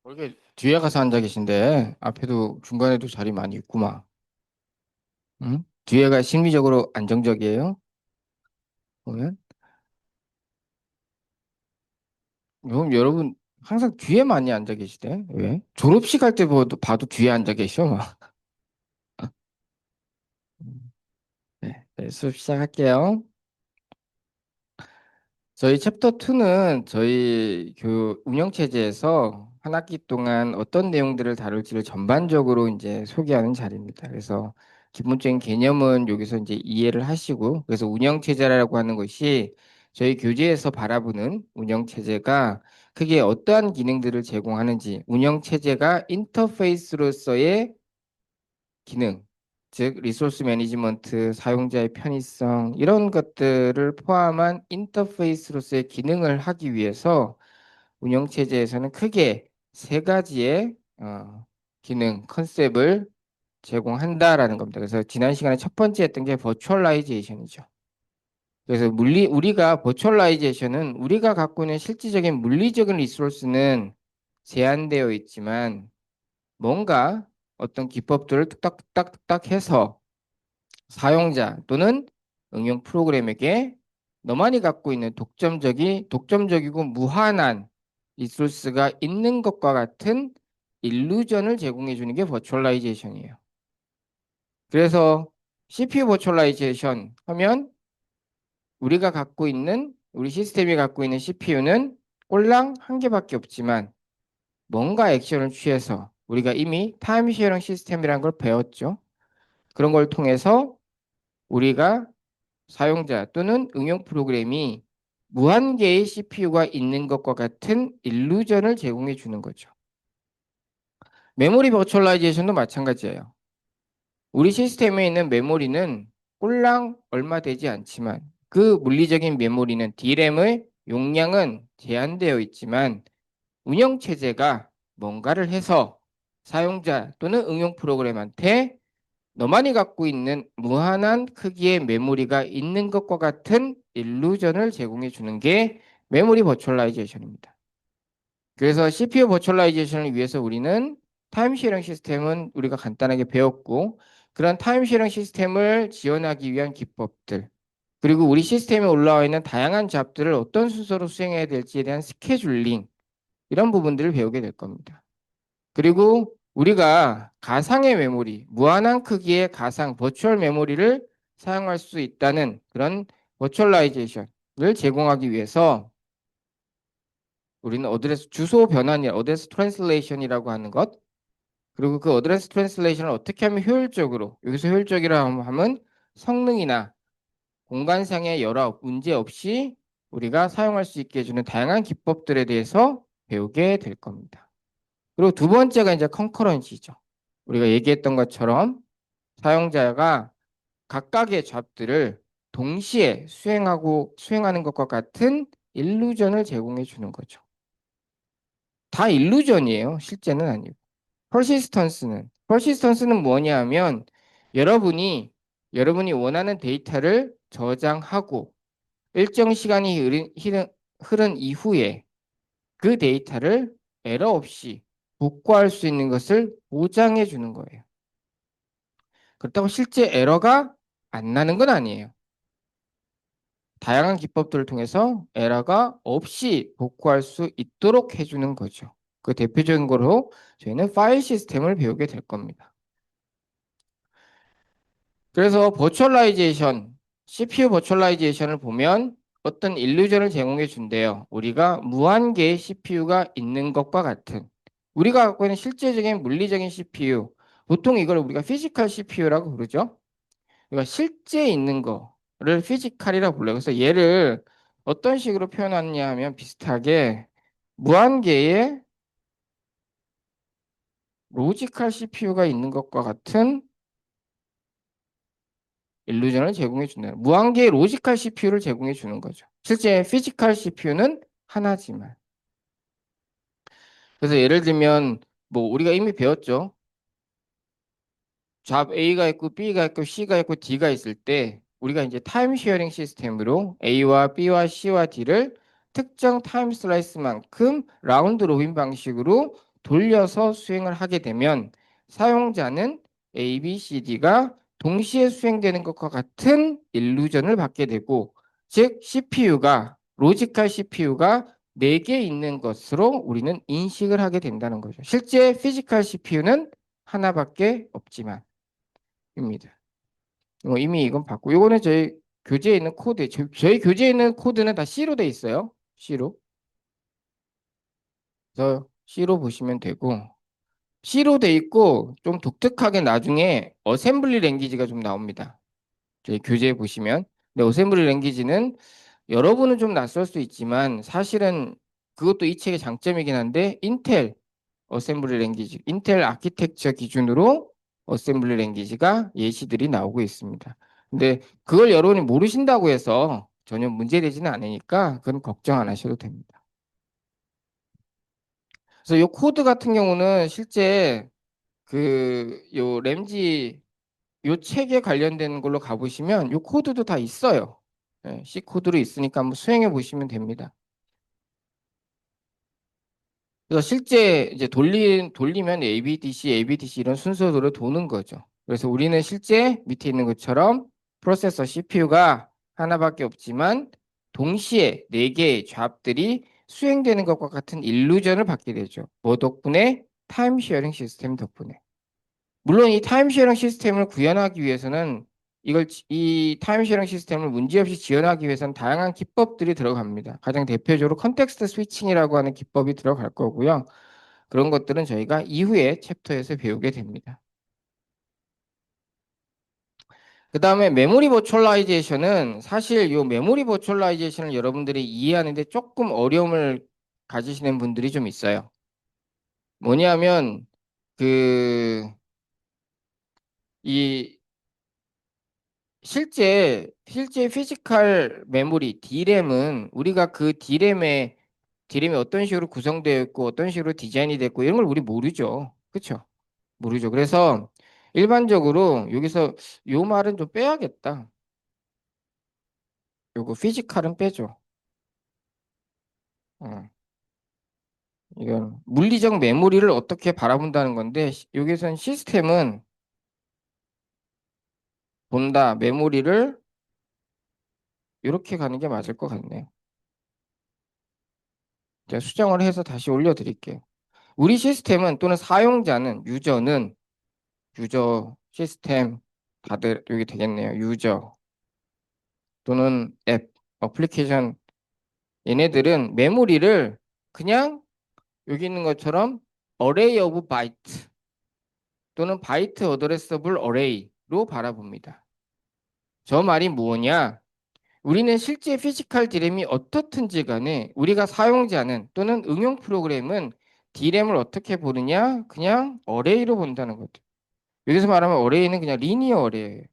이렇게 뒤에 가서 앉아 계신데 앞에도 중간에도 자리 많이 있구만. 응? 뒤에가 심리적으로 안정적이에요? 보면 그럼 여러분 항상 뒤에 많이 앉아 계시대. 왜? 졸업식 할 때 봐도 뒤에 앉아 계셔. 막. 네, 수업 시작할게요. 저희 챕터 2는 저희 운영 체제에서 한 학기 동안 어떤 내용들을 다룰지를 전반적으로 이제 소개하는 자리입니다. 그래서 기본적인 개념은 여기서 이제 이해를 하시고, 그래서 운영 체제라고 하는 것이 저희 교재에서 바라보는 운영 체제가 크게 어떠한 기능들을 제공하는지, 운영 체제가 인터페이스로서의 기능, 즉 리소스 매니지먼트, 사용자의 편의성 이런 것들을 포함한 인터페이스로서의 기능을 하기 위해서 운영 체제에서는 크게 세 가지의 기능, 컨셉을 제공한다라는 겁니다. 그래서 지난 시간에 첫 번째 했던 게 버추얼라이제이션이죠. 그래서 우리가 버추얼라이제이션은 우리가 갖고 있는 실질적인 물리적인 리소스는 제한되어 있지만 뭔가 어떤 기법들을 뚝딱뚝딱 해서 사용자 또는 응용 프로그램에게 너만이 갖고 있는 독점적이고 무한한 리소스가 있는 것과 같은 일루전을 제공해 주는 게 버추얼라이제이션이에요. 그래서 CPU 버추얼라이제이션 하면 우리 시스템이 갖고 있는 CPU는 꼴랑 한 개밖에 없지만 뭔가 액션을 취해서 우리가 이미 타임 쉐어링 시스템이라는 걸 배웠죠. 그런 걸 통해서 우리가 사용자 또는 응용 프로그램이 무한개의 CPU가 있는 것과 같은 일루전을 제공해 주는 거죠. 메모리 버추얼라이제이션도 마찬가지예요. 우리 시스템에 있는 메모리는 꼴랑 얼마 되지 않지만 그 물리적인 메모리는 D램의 용량은 제한되어 있지만 운영체제가 뭔가를 해서 사용자 또는 응용 프로그램한테 너만이 갖고 있는 무한한 크기의 메모리가 있는 것과 같은 일루전을 제공해 주는 게 메모리 버추얼라이제이션입니다. 그래서 CPU 버추얼라이제이션을 위해서 우리는 타임 쉐어링 시스템은 우리가 간단하게 배웠고 그런 타임 쉐어링 시스템을 지원하기 위한 기법들 그리고 우리 시스템에 올라와 있는 다양한 잡들을 어떤 순서로 수행해야 될지에 대한 스케줄링 이런 부분들을 배우게 될 겁니다. 그리고 우리가 가상의 메모리, 무한한 크기의 가상 버추얼 메모리를 사용할 수 있다는 그런 버추얼라이제이션을 제공하기 위해서 우리는 어드레스 주소 변환이 어드레스 트랜슬레이션이라고 하는 것 그리고 그 어드레스 트랜슬레이션을 어떻게 하면 효율적으로 여기서 효율적이라고 하면 성능이나 공간상의 여러 문제 없이 우리가 사용할 수 있게 해주는 다양한 기법들에 대해서 배우게 될 겁니다. 그리고 두 번째가 이제 컨커런시죠. 우리가 얘기했던 것처럼 사용자가 각각의 잡들을 동시에 수행하는 것과 같은 일루전을 제공해 주는 거죠. 다 일루전이에요. 실제는 아니고. 퍼시스턴스는 뭐냐 하면 여러분이 여러분이 원하는 데이터를 저장하고 일정 시간이 흐른 이후에 그 데이터를 에러 없이 복구할 수 있는 것을 보장해 주는 거예요. 그렇다고 실제 에러가 안 나는 건 아니에요. 다양한 기법들을 통해서 에러가 없이 복구할 수 있도록 해주는 거죠. 그 대표적인 거로 저희는 파일 시스템을 배우게 될 겁니다. 그래서 CPU 버추얼라이제이션을 보면 어떤 일루전을 제공해 준대요. 우리가 무한 개의 CPU가 있는 것과 같은 우리가 갖고 있는 실제적인 물리적인 CPU 보통 이걸 우리가 피지컬 CPU라고 부르죠. 그러니까 실제 있는 거를 피지컬이라고 불러요. 그래서 얘를 어떤 식으로 표현하느냐 하면 비슷하게 무한개의 로지컬 CPU가 있는 것과 같은 일루전을 제공해 준다. 무한개의 로지컬 CPU를 제공해 주는 거죠. 실제 피지컬 CPU는 하나지만. 그래서 예를 들면 뭐 우리가 이미 배웠죠. 잡 A가 있고 B가 있고 C가 있고 D가 있을 때 우리가 이제 타임 쉐어링 시스템으로 A와 B와 C와 D를 특정 타임 슬라이스만큼 라운드 로빈 방식으로 돌려서 수행을 하게 되면 사용자는 A, B, C, D가 동시에 수행되는 것과 같은 일루전을 받게 되고, 즉 CPU가 로지컬 CPU가 4개 있는 것으로 우리는 인식을 하게 된다는 거죠. 실제 피지컬 CPU는 하나밖에 없지만 입니다. 이미 이건 봤고, 이거는 저희 교재에 있는 코드, 저희 교재에 있는 코드는 다 C로 돼 있어요. C로. 그래서 C로 보시면 되고, C로 돼 있고 좀 독특하게 나중에 어셈블리 랭귀지가 좀 나옵니다. 저희 교재에 보시면. 근데 어셈블리 랭귀지는 여러분은 좀 낯설 수 있지만 사실은 그것도 이 책의 장점이긴 한데 인텔 어셈블리 랭귀지, 인텔 아키텍처 기준으로 어셈블리 랭귀지가 예시들이 나오고 있습니다. 근데 그걸 여러분이 모르신다고 해서 전혀 문제되지는 않으니까 그건 걱정 안 하셔도 됩니다. 그래서 이 코드 같은 경우는 실제 요 램지 요 책에 관련된 걸로 가보시면 요 코드도 다 있어요. 예, C 코드로 있으니까 한번 수행해 보시면 됩니다. 그래서 실제 이제 돌리면 ABDC, ABDC 이런 순서대로 도는 거죠. 그래서 우리는 실제 밑에 있는 것처럼 프로세서 CPU가 하나밖에 없지만 동시에 4개의 잡들이 수행되는 것과 같은 일루전을 받게 되죠. 뭐 덕분에? 타임 쉐어링 시스템 덕분에. 물론 이 타임 쉐어링 시스템을 구현하기 위해서는 이 타임 쉐어링 시스템을 문제없이 지원하기 위해서는 다양한 기법들이 들어갑니다. 가장 대표적으로 컨텍스트 스위칭이라고 하는 기법이 들어갈 거고요. 그런 것들은 저희가 이후에 챕터에서 배우게 됩니다. 그 다음에 메모리 버추얼라이제이션은 사실 이 메모리 버추얼라이제이션을 여러분들이 이해하는데 조금 어려움을 가지시는 분들이 좀 있어요. 뭐냐면 그 이 실제 피지컬 메모리 D램은 우리가 그 D램이 어떤 식으로 구성되어 있고 어떤 식으로 디자인이 됐고 이런 걸 우리 모르죠. 그렇죠? 모르죠. 그래서 일반적으로 여기서 요 말은 좀 빼야겠다. 요거 피지컬은 빼줘. 어, 이건 물리적 메모리를 어떻게 바라본다는 건데 여기선 시스템은 본다 메모리를 이렇게 가는 게 맞을 것 같네요. 제가 수정을 해서 다시 올려드릴게요. 우리 시스템은 또는 사용자는 유저 시스템 다들 여기 되겠네요. 유저 또는 앱 어플리케이션 얘네들은 메모리를 그냥 여기 있는 것처럼 array of byte 또는 byte addressable array로 바라봅니다. 저 말이 뭐냐? 우리는 실제 피지컬 D램이 어떻든지 간에 우리가 사용자는 또는 응용 프로그램은 D램을 어떻게 보느냐? 그냥 array로 본다는 거죠. 여기서 말하면 어레이는 그냥 리니어 어레이예요.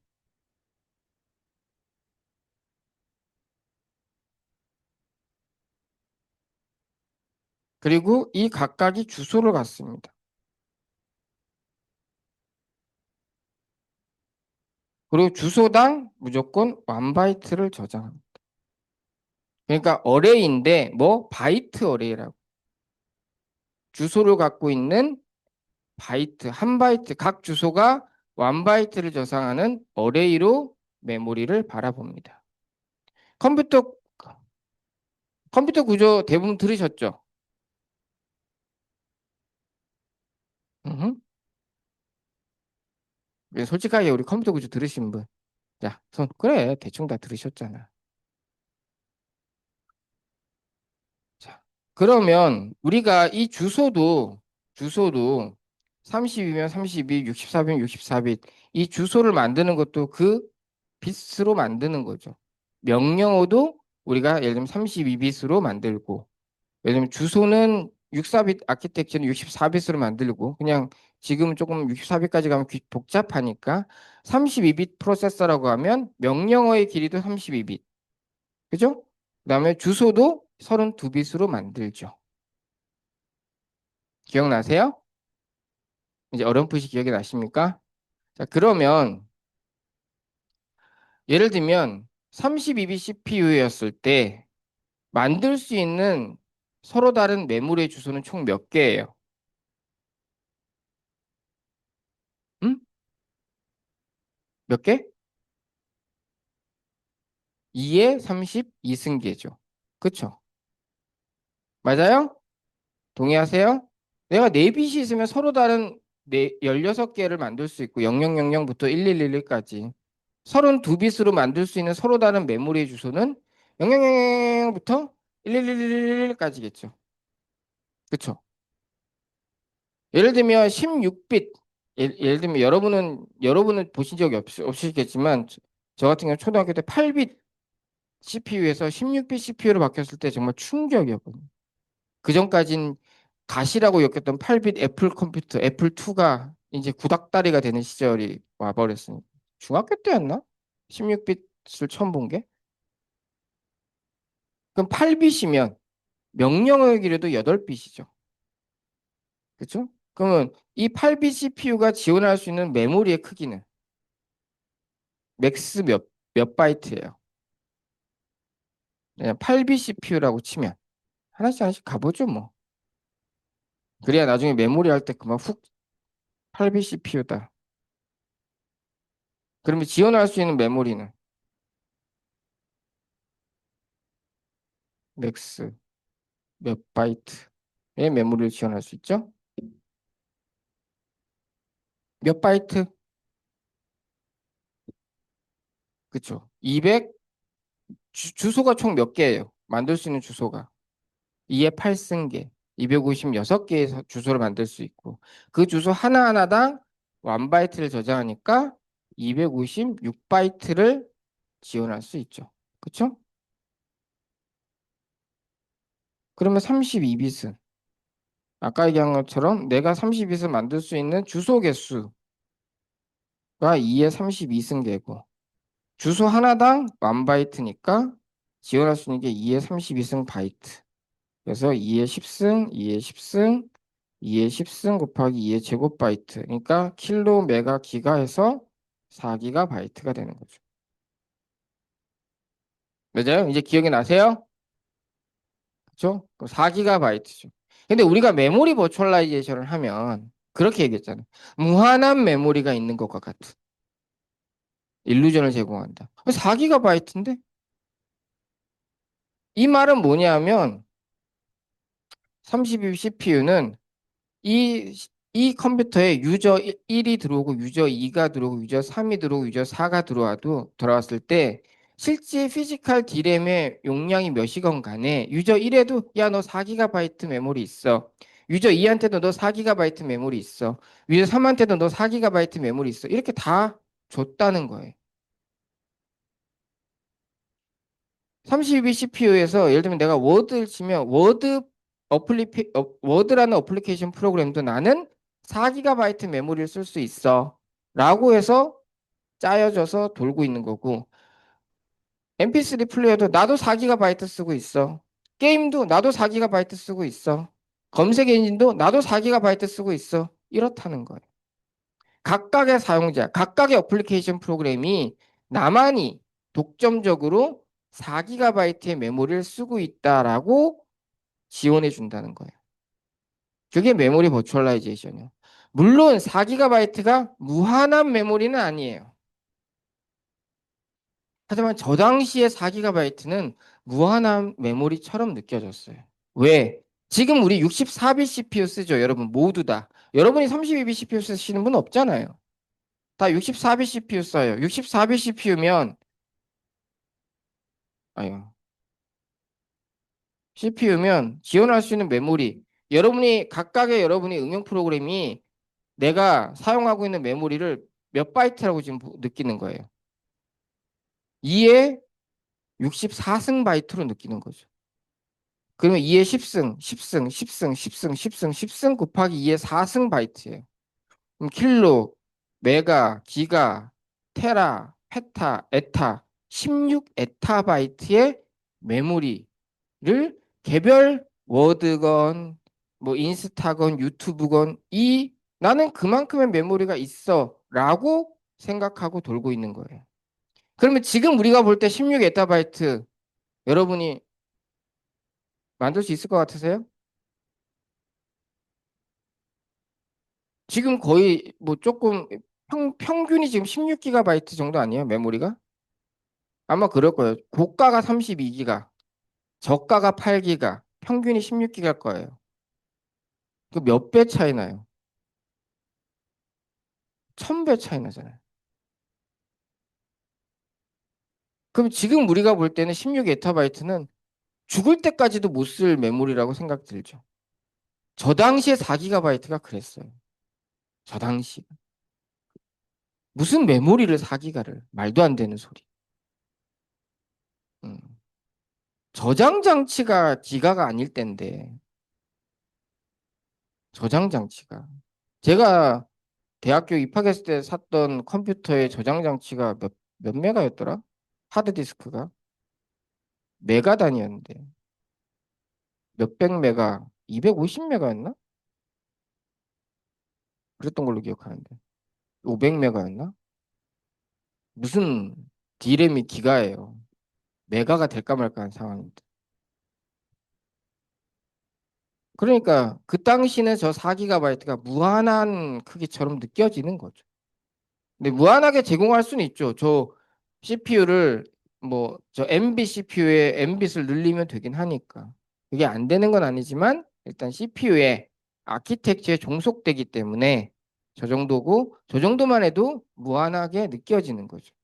그리고 이 각각이 주소를 갖습니다. 그리고 주소당 무조건 1바이트를 저장합니다. 그러니까 어레이인데 뭐 바이트 어레이라고. 주소를 갖고 있는 바이트, 한 바이트 각 주소가 1바이트를 저장하는 어레이로 메모리를 바라봅니다. 컴퓨터 컴퓨터 구조 대부분 들으셨죠? 솔직하게 우리 컴퓨터 구조 들으신 분. 자, 그래. 대충 다 들으셨잖아. 자, 그러면 우리가 이 주소도 30이면 32, 64비면 64빛 이 주소를 만드는 것도 그 빛으로 만드는 거죠. 명령어도 우리가 예를 들면 32빛으로 만들고 예를 들면 주소는 64빛 아키텍처는 64빛으로 만들고 그냥 지금 조금 64빛까지 가면 복잡하니까 32빛 프로세서라고 하면 명령어의 길이도 32빛. 그죠? 그다음에 주소도 32빛으로 만들죠. 기억나세요? 이제 어렴풋이 기억이 나십니까? 자, 그러면 예를 들면 32빗 CPU였을 때 만들 수 있는 서로 다른 메모리의 주소는 총 몇 개예요? 몇 개? 2의 32승계죠. 그쵸? 맞아요? 동의하세요? 내가 4빛이 있으면 서로 다른 16개를 만들 수 있고 0000부터 1111까지 32빛으로 만들 수 있는 서로 다른 메모리 주소는 0000부터 1111까지겠죠. 그쵸? 예를 들면 16빛 예를 들면 여러분은 보신 적이 없으시겠지만 저 같은 경우 초등학교 때 8빛 CPU에서 16빛 CPU로 바뀌었을 때 정말 충격이었거든요. 그 전까진 가시라고 여겼던 8빛 애플 컴퓨터 애플2가 이제 구닥다리가 되는 시절이 와버렸으니 중학교 때였나? 16빛을 처음 본 게? 그럼 8빛이면 명령어의 길이도 8빛이죠. 그렇죠? 그러면 이 8빛 CPU가 지원할 수 있는 메모리의 크기는 맥스 몇 바이트예요? 그냥 8빛 CPU라고 치면 하나씩 하나씩 가보죠 뭐. 그래야 나중에 메모리 할 때 그만 훅 8빛 CPU다. 그러면 지원할 수 있는 메모리는 맥스 몇 바이트의 메모리를 지원할 수 있죠? 몇 바이트? 그쵸? 200 주소가 총 몇 개예요? 만들 수 있는 주소가 2의 8승계 256개의 주소를 만들 수 있고 그 주소 하나하나당 1바이트를 저장하니까 256바이트를 지원할 수 있죠. 그쵸? 그러면 32빛은 아까 얘기한 것처럼 내가 32빛을 만들 수 있는 주소 개수가 2의 32승계고 주소 하나당 1바이트니까 지원할 수 있는 게 2의 32승 바이트. 그래서 2의 10승, 2의 10승, 2의 10승 곱하기 2의 제곱 바이트. 그러니까 킬로, 메가, 기가 해서 4기가 바이트가 되는 거죠. 맞아요? 이제 기억이 나세요? 그렇죠? 그럼 4기가 바이트죠. 근데 우리가 메모리 버추얼라이제이션을 하면 그렇게 얘기했잖아요. 무한한 메모리가 있는 것과 같은 일루전을 제공한다. 4기가 바이트인데 이 말은 뭐냐면 32 CPU는 이, 이 컴퓨터에 유저 1이 들어오고 유저 2가 들어오고 유저 3이 들어오고 유저 4가 들어왔을 때 실제 피지컬 D램의 용량이 몇이건 간에 유저 1에도 야 너 4GB 메모리 있어. 유저 2한테도 너 4GB 메모리 있어. 유저 3한테도 너 4GB 메모리 있어. 이렇게 다 줬다는 거예요. 32 CPU에서 예를 들면 내가 워드를 치면 워드라는 어플리케이션 프로그램도 나는 4GB 메모리를 쓸 수 있어. 라고 해서 짜여져서 돌고 있는 거고 MP3 플레이어도 나도 4GB 쓰고 있어. 게임도 나도 4GB 쓰고 있어. 검색 엔진도 나도 4GB 쓰고 있어. 이렇다는 거예요. 각각의 사용자, 각각의 어플리케이션 프로그램이 나만이 독점적으로 4GB의 메모리를 쓰고 있다라고 지원해 준다는 거예요. 그게 메모리 버추얼라이제이션이에요. 물론 4GB가 무한한 메모리는 아니에요. 하지만 저 당시에 4GB는 무한한 메모리처럼 느껴졌어요. 왜? 지금 우리 64빗 CPU 쓰죠, 여러분 모두 다. 여러분이 32빗 CPU 쓰시는 분 없잖아요. 다 64빗 CPU 써요. 64빗 CPU면 아유, CPU면 지원할 수 있는 메모리. 각각의 여러분의 응용 프로그램이 내가 사용하고 있는 메모리를 몇 바이트라고 지금 느끼는 거예요. 2에 64승 바이트로 느끼는 거죠. 그러면 2에 10승, 10승, 10승, 10승, 10승, 10승 곱하기 2에 4승 바이트예요. 그럼 킬로, 메가, 기가, 테라, 페타, 에타, 16 에타바이트의 메모리를 개별 워드건, 뭐 인스타건, 유튜브건 나는 그만큼의 메모리가 있어라고 생각하고 돌고 있는 거예요. 그러면 지금 우리가 볼 때 16 에타바이트 여러분이 만들 수 있을 것 같으세요? 지금 거의 뭐 조금 평균이 지금 16GB 정도 아니에요? 메모리가? 아마 그럴 거예요. 고가가 32GB, 저가가 8GB, 평균이 16GB일 거예요. 그 몇 배 차이 나요? 1000배 차이 나잖아요. 그럼 지금 우리가 볼 때는 16EB는 죽을 때까지도 못 쓸 메모리라고 생각 들죠. 저 당시에 4GB가 그랬어요. 저 당시. 무슨 메모리를 4GB를. 말도 안 되는 소리. 음. 저장 장치가 기가가 아닐 때인데, 저장 장치가. 제가 대학교 입학했을 때 샀던 컴퓨터의 저장 장치가 몇 메가였더라? 하드디스크가? 메가 단위였는데. 몇백 메가, 250 메가였나? 그랬던 걸로 기억하는데. 500 메가였나? 무슨 D램이 기가예요. 메가가 될까 말까 한 상황입니다. 그러니까 그 당시는 저 4GB가 무한한 크기처럼 느껴지는 거죠. 근데 무한하게 제공할 수는 있죠. 저 CPU를 뭐 저 MB CPU에 Mbit을 늘리면 되긴 하니까. 그게 안 되는 건 아니지만 일단 CPU에 아키텍처에 종속되기 때문에 저 정도고 저 정도만 해도 무한하게 느껴지는 거죠.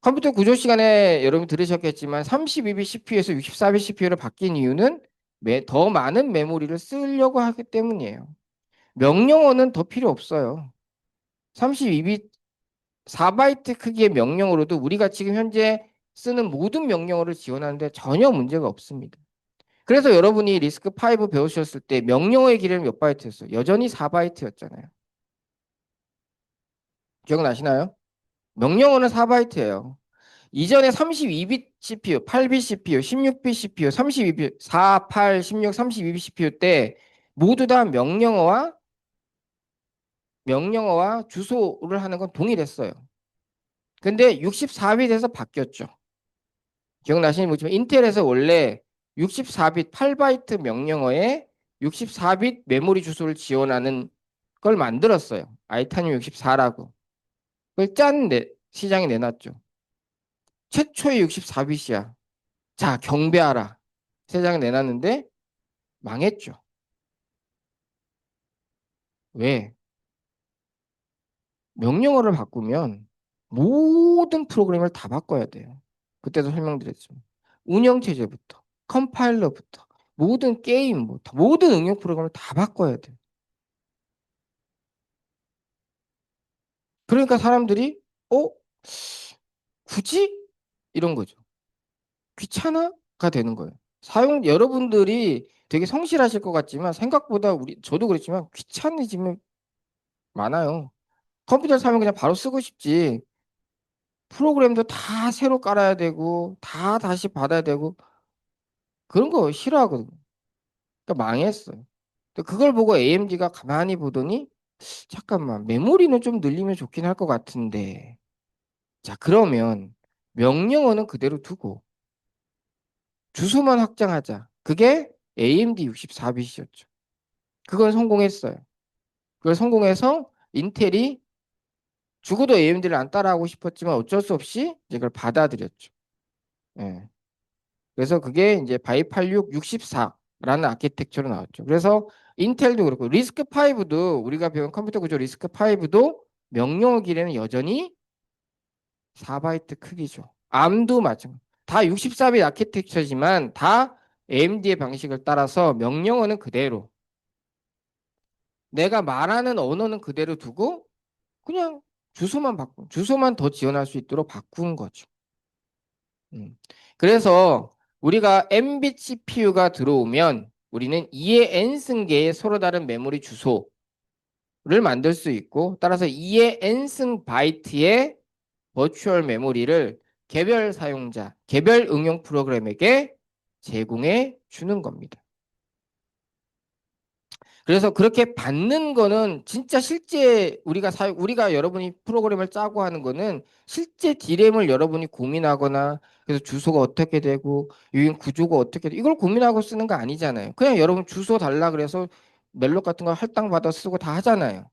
컴퓨터 구조 시간에 여러분 들으셨겠지만 32비 CPU에서 64비 CPU로 바뀐 이유는 더 많은 메모리를 쓰려고 하기 때문이에요. 명령어는 더 필요 없어요. 32비 4바이트 크기의 명령어로도 우리가 지금 현재 쓰는 모든 명령어를 지원하는데 전혀 문제가 없습니다. 그래서 여러분이 리스크 5 배우셨을 때 명령어의 길이는 몇 바이트였어요? 여전히 4바이트였잖아요. 기억나시나요? 명령어는 4바이트예요. 이전에 32빗 CPU, 8빗 CPU, 16빗 CPU, 32빗, 4, 8, 16, 32빗 CPU 때 모두 다 명령어와 주소를 하는 건 동일했어요. 근데 64빗에서 바뀌었죠. 기억나시는지 모르지만 인텔에서 원래 64빗 8바이트 명령어에 64빗 메모리 주소를 지원하는 걸 만들었어요. 아이타늄 64라고. 그걸 시장에 내놨죠. 최초의 64빗이야. 자, 경배하라. 세상에 내놨는데 망했죠. 왜? 명령어를 바꾸면 모든 프로그램을 다 바꿔야 돼요. 그때도 설명드렸지만. 운영체제부터, 컴파일러부터, 모든 게임부터, 모든 응용 프로그램을 다 바꿔야 돼요. 그러니까 사람들이, 어? 굳이? 이런 거죠. 귀찮아가 되는 거예요. 여러분들이 되게 성실하실 것 같지만 생각보다 저도 그렇지만 귀찮아짐이 많아요. 컴퓨터를 사면 그냥 바로 쓰고 싶지. 프로그램도 다 새로 깔아야 되고, 다 다시 받아야 되고, 그런 거 싫어하거든요. 그러니까 망했어요. 그걸 보고 AMD가 가만히 보더니, 잠깐만, 메모리는 좀 늘리면 좋긴 할 것 같은데. 자, 그러면 명령어는 그대로 두고, 주소만 확장하자. 그게 AMD 64빗이었죠. 그건 성공했어요. 그걸 성공해서 인텔이 죽어도 AMD를 안 따라하고 싶었지만 어쩔 수 없이 이제 그걸 받아들였죠. 예. 그래서 그게 이제 바이86 64라는 아키텍처로 나왔죠. 그래서 인텔도 그렇고 리스크5도 우리가 배운 컴퓨터 구조 리스크5도 명령어 길이는 여전히 4바이트 크기죠. 암도 마찬가지. 다 64빗 아키텍처지만 다 AMD의 방식을 따라서 명령어는 그대로 내가 말하는 언어는 그대로 두고 그냥 주소만 더 지원할 수 있도록 바꾼 거죠. 음. 그래서 우리가 Mbit CPU가 들어오면 우리는 2의 n승계의 서로 다른 메모리 주소를 만들 수 있고 따라서 2의 n승 바이트의 버추얼 메모리를 개별 사용자, 개별 응용 프로그램에게 제공해 주는 겁니다. 그래서 그렇게 받는 거는 진짜 실제 우리가 여러분이 프로그램을 짜고 하는 거는 실제 D램을 여러분이 고민하거나 그래서 주소가 어떻게 되고 유인 구조가 어떻게 돼 이걸 고민하고 쓰는 거 아니잖아요. 그냥 여러분 주소 달라 그래서 멜로 같은 거 할당 받아 쓰고 다 하잖아요.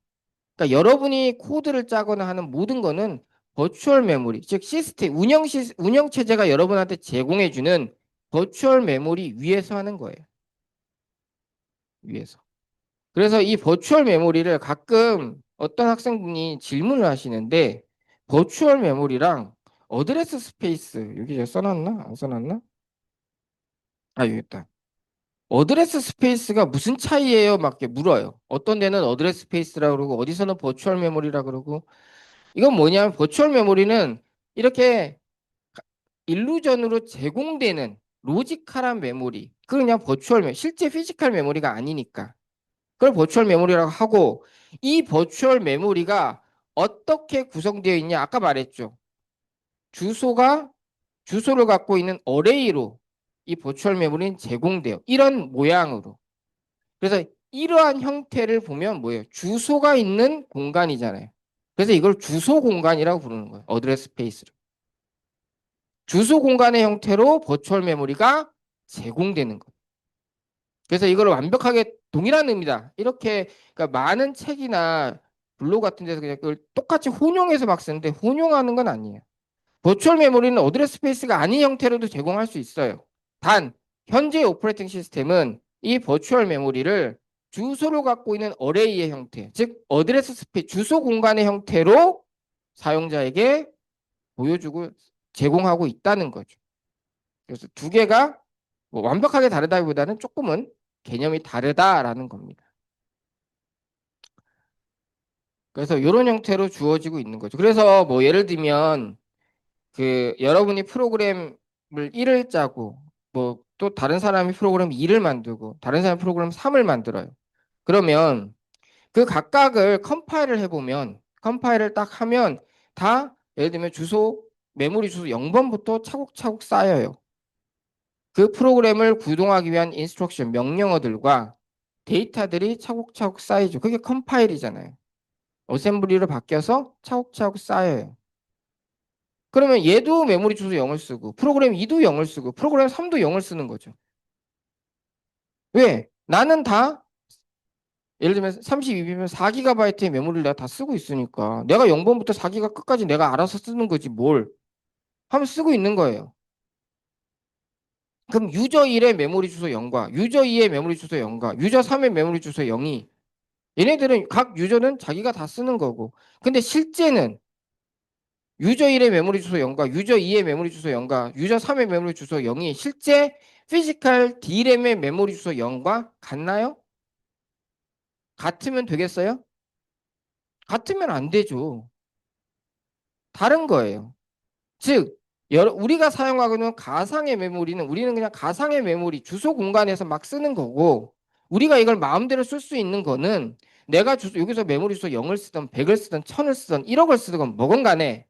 그러니까 여러분이 코드를 짜거나 하는 모든 거는 버추얼 메모리, 즉 시스템, 운영 체제가 여러분한테 제공해 주는 버추얼 메모리 위에서 하는 거예요. 위에서. 그래서 이 버추얼 메모리를 가끔 어떤 학생분이 질문을 하시는데 버추얼 메모리랑 어드레스 스페이스 여기 제가 써놨나? 안 써놨나? 아, 여기 있다. 어드레스 스페이스가 무슨 차이예요? 막 이렇게 물어요. 어떤 데는 어드레스 스페이스라고 그러고 어디서는 버추얼 메모리라고 그러고 이건 뭐냐면 버추얼 메모리는 이렇게 일루전으로 제공되는 로지컬한 메모리. 그건 그냥 버추얼 메모리. 실제 피지컬 메모리가 아니니까. 그걸 버추얼 메모리라고 하고 이 버추얼 메모리가 어떻게 구성되어 있냐? 아까 말했죠. 주소가 주소를 갖고 있는 어레이로 이 버추얼 메모리는 제공돼요. 이런 모양으로. 그래서 이러한 형태를 보면 뭐예요? 주소가 있는 공간이잖아요. 그래서 이걸 주소 공간이라고 부르는 거예요. 어드레스 스페이스를. 주소 공간의 형태로 버추얼 메모리가 제공되는 거예요. 그래서 이걸 완벽하게 동일한 의미다. 이렇게 그러니까 많은 책이나 블로그 같은 데서 그냥 그걸 똑같이 혼용해서 막 쓰는데 혼용하는 건 아니에요. 버추얼 메모리는 어드레스 스페이스가 아닌 형태로도 제공할 수 있어요. 단 현재 오퍼레이팅 시스템은 이 버추얼 메모리를 주소를 갖고 있는 어레이의 형태, 즉 어드레스 스페이스 주소 공간의 형태로 사용자에게 보여주고 제공하고 있다는 거죠. 그래서 두 개가 뭐 완벽하게 다르다기보다는 조금은 개념이 다르다라는 겁니다. 그래서 이런 형태로 주어지고 있는 거죠. 그래서 뭐 예를 들면 그 여러분이 프로그램을 1을 짜고 뭐 또 다른 사람이 프로그램 2를 만들고 다른 사람이 프로그램 3을 만들어요. 그러면 그 각각을 컴파일을 해보면 컴파일을 딱 하면 다 예를 들면 주소 메모리 주소 0번부터 차곡차곡 쌓여요. 그 프로그램을 구동하기 위한 인스트럭션 명령어들과 데이터들이 차곡차곡 쌓이죠. 그게 컴파일이잖아요. 어셈블리로 바뀌어서 차곡차곡 쌓여요. 그러면 얘도 메모리 주소 0을 쓰고 프로그램 2도 0을 쓰고 프로그램 3도 0을 쓰는 거죠. 왜? 나는 다 예를 들면 32비면 4GB의 메모리를 내가 다 쓰고 있으니까 내가 0번부터 4기가 끝까지 내가 알아서 쓰는 거지 뭘 하면 쓰고 있는 거예요. 그럼 유저 1의 메모리 주소 0과 유저 2의 메모리 주소 0과 유저 3의 메모리 주소 0이 얘네들은 각 유저는 자기가 다 쓰는 거고 근데 실제는 유저 1의 메모리 주소 0과 유저 2의 메모리 주소 0과 유저 3의 메모리 주소 0이 실제 피지컬 D램의 메모리 주소 0과 같나요? 같으면 되겠어요? 같으면 안 되죠. 다른 거예요. 즉, 우리가 사용하고 있는 가상의 메모리는 우리는 그냥 가상의 메모리 주소 공간에서 막 쓰는 거고 우리가 이걸 마음대로 쓸 수 있는 거는 내가 여기서 메모리 주소 0을 쓰든 100을 쓰든 1000을 쓰든 1억을 쓰든 뭐건 간에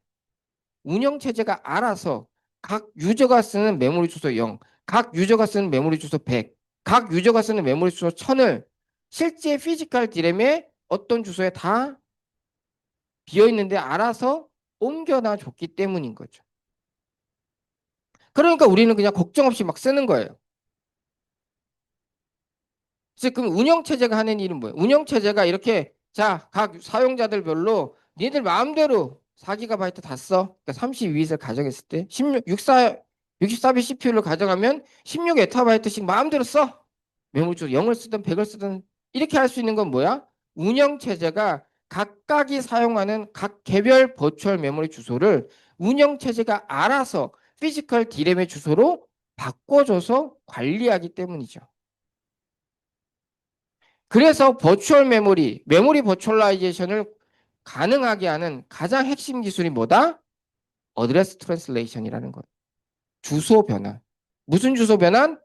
운영체제가 알아서 각 유저가 쓰는 메모리 주소 0, 각 유저가 쓰는 메모리 주소 100, 각 유저가 쓰는 메모리 주소 1000을 실제 피지컬 디램의 어떤 주소에 다 비어있는데 알아서 옮겨놔 줬기 때문인 거죠. 그러니까 우리는 그냥 걱정 없이 막 쓰는 거예요. 즉, 그럼 운영체제가 하는 일은 뭐예요? 운영체제가 이렇게 자, 각 사용자들별로 니들 마음대로 4GB 다 써. 그러니까 32빗을 가정했을 때 64빗 CPU를 가져가면 16MB씩 마음대로 써. 메모리 0을 쓰든 100을 쓰든 이렇게 할 수 있는 건 뭐야? 운영체제가 각각이 사용하는 각 개별 버추얼 메모리 주소를 운영체제가 알아서 피지컬 D램의 주소로 바꿔줘서 관리하기 때문이죠. 그래서 버추얼 메모리 버추얼라이제이션을 가능하게 하는 가장 핵심 기술이 뭐다? 어드레스 트랜슬레이션이라는 것. 주소 변환. 무슨 주소 변환?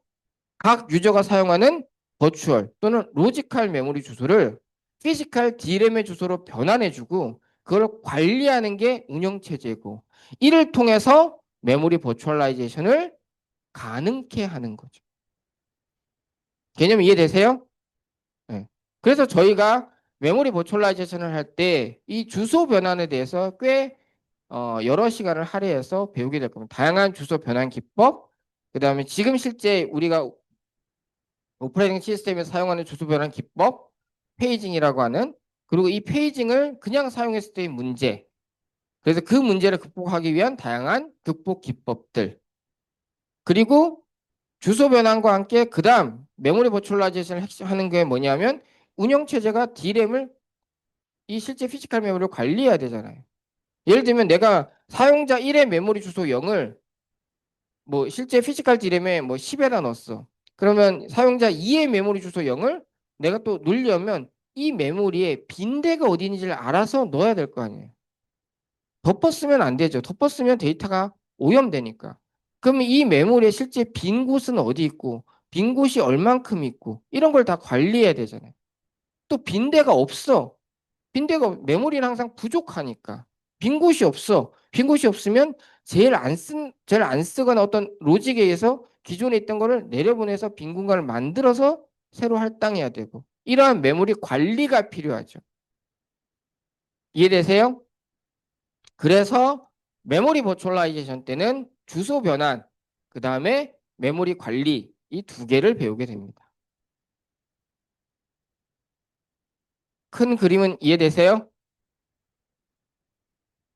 각 유저가 사용하는 버추얼 또는 로지컬 메모리 주소를 피지컬 D램의 주소로 변환해주고 그걸 관리하는 게 운영체제고 이를 통해서 메모리 버추얼라이제이션을 가능케 하는 거죠. 개념 이해되세요? 네. 그래서 저희가 메모리 버추얼라이제이션을 할 때 이 주소 변환에 대해서 꽤 여러 시간을 할애해서 배우게 될 겁니다. 다양한 주소 변환 기법, 그 다음에 지금 실제 우리가 오퍼레이팅 시스템에 사용하는 주소 변환 기법, 페이징이라고 하는 그리고 이 페이징을 그냥 사용했을 때의 문제. 그래서 그 문제를 극복하기 위한 다양한 극복 기법들. 그리고 주소 변환과 함께 그다음 메모리 버추얼라이제이션을 하는 게 뭐냐면 운영 체제가 D램을 이 실제 피지컬 메모리를 관리해야 되잖아요. 예를 들면 내가 사용자 1의 메모리 주소 0을 뭐 실제 피지컬 D램에 뭐 10에다 넣었어. 그러면 사용자 2의 메모리 주소 0을 내가 또 넣으려면 이 메모리에 빈 데가 어디 있는지를 알아서 넣어야 될 거 아니에요. 덮었으면 안 되죠. 덮었으면 데이터가 오염되니까. 그럼 이 메모리에 실제 빈 곳은 어디 있고, 빈 곳이 얼만큼 있고, 이런 걸 다 관리해야 되잖아요. 또 빈 데가 없어. 빈 데가 메모리는 항상 부족하니까. 빈 곳이 없어. 빈 곳이 없으면 제일 안 쓰거나 어떤 로직에 의해서 기존에 있던 거를 내려보내서 빈 공간을 만들어서 새로 할당해야 되고. 이러한 메모리 관리가 필요하죠. 이해되세요? 그래서 메모리 버추얼라이제이션 때는 주소 변환, 그 다음에 메모리 관리 이 두 개를 배우게 됩니다. 큰 그림은 이해되세요?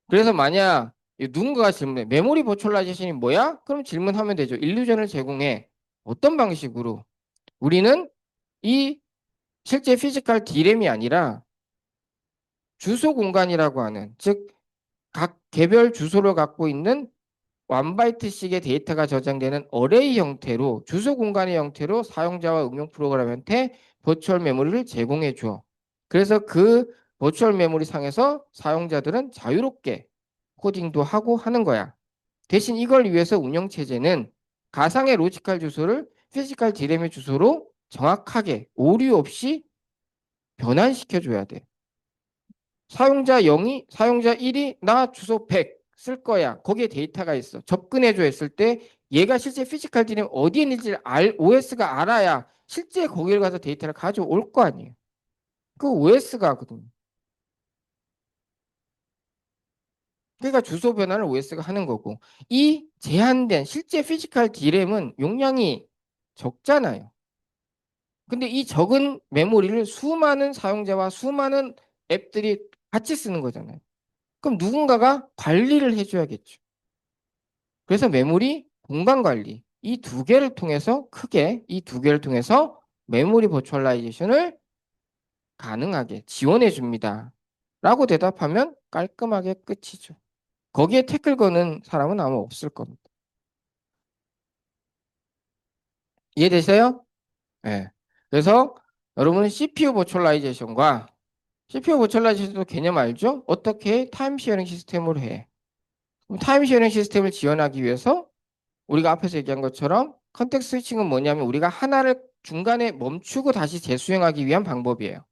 그래서 만약 누군가가 질문해 메모리 버추얼라이제이션이 뭐야? 그럼 질문하면 되죠. 일루전을 제공해. 어떤 방식으로? 우리는 이 실제 피지컬 D램이 아니라 주소 공간이라고 하는 즉 각 개별 주소를 갖고 있는 1바이트씩의 데이터가 저장되는 어레이 형태로 주소 공간의 형태로 사용자와 응용 프로그램한테 버추얼 메모리를 제공해 줘. 그래서 그 버추얼 메모리 상에서 사용자들은 자유롭게 코딩도 하고 하는 거야. 대신 이걸 위해서 운영 체제는 가상의 로지컬 주소를 피지컬 디램의 주소로 정확하게 오류 없이 변환시켜 줘야 돼. 사용자 1이 나 주소 100 쓸 거야. 거기에 데이터가 있어. 접근해줘 했을 때 얘가 실제 피지컬 디램 어디에 있는지를 OS가 알아야 실제 거기를 가서 데이터를 가져올 거 아니에요. 그 OS가 하거든요. 그러니까 주소 변환을 OS가 하는 거고 이 제한된 실제 피지컬 디램은 용량이 적잖아요. 근데 이 적은 메모리를 수많은 사용자와 수많은 앱들이 같이 쓰는 거잖아요. 그럼 누군가가 관리를 해줘야겠죠. 그래서 메모리 공간 관리 이 두 개를 통해서 크게 이 두 개를 통해서 메모리 버추얼라이제이션을 가능하게 지원해 줍니다. 라고 대답하면 깔끔하게 끝이죠. 거기에 태클 거는 사람은 아마 없을 겁니다. 이해되세요? 네. 그래서 여러분은 CPU 버추얼라이제이션과 CPU 버추얼라이제이션도 개념 알죠? 어떻게 타임 시어링 시스템으로 해? 그럼 타임 시어링 시스템을 지원하기 위해서 우리가 앞에서 얘기한 것처럼 컨텍스트 스위칭은 뭐냐면 우리가 하나를 중간에 멈추고 다시 재수행하기 위한 방법이에요.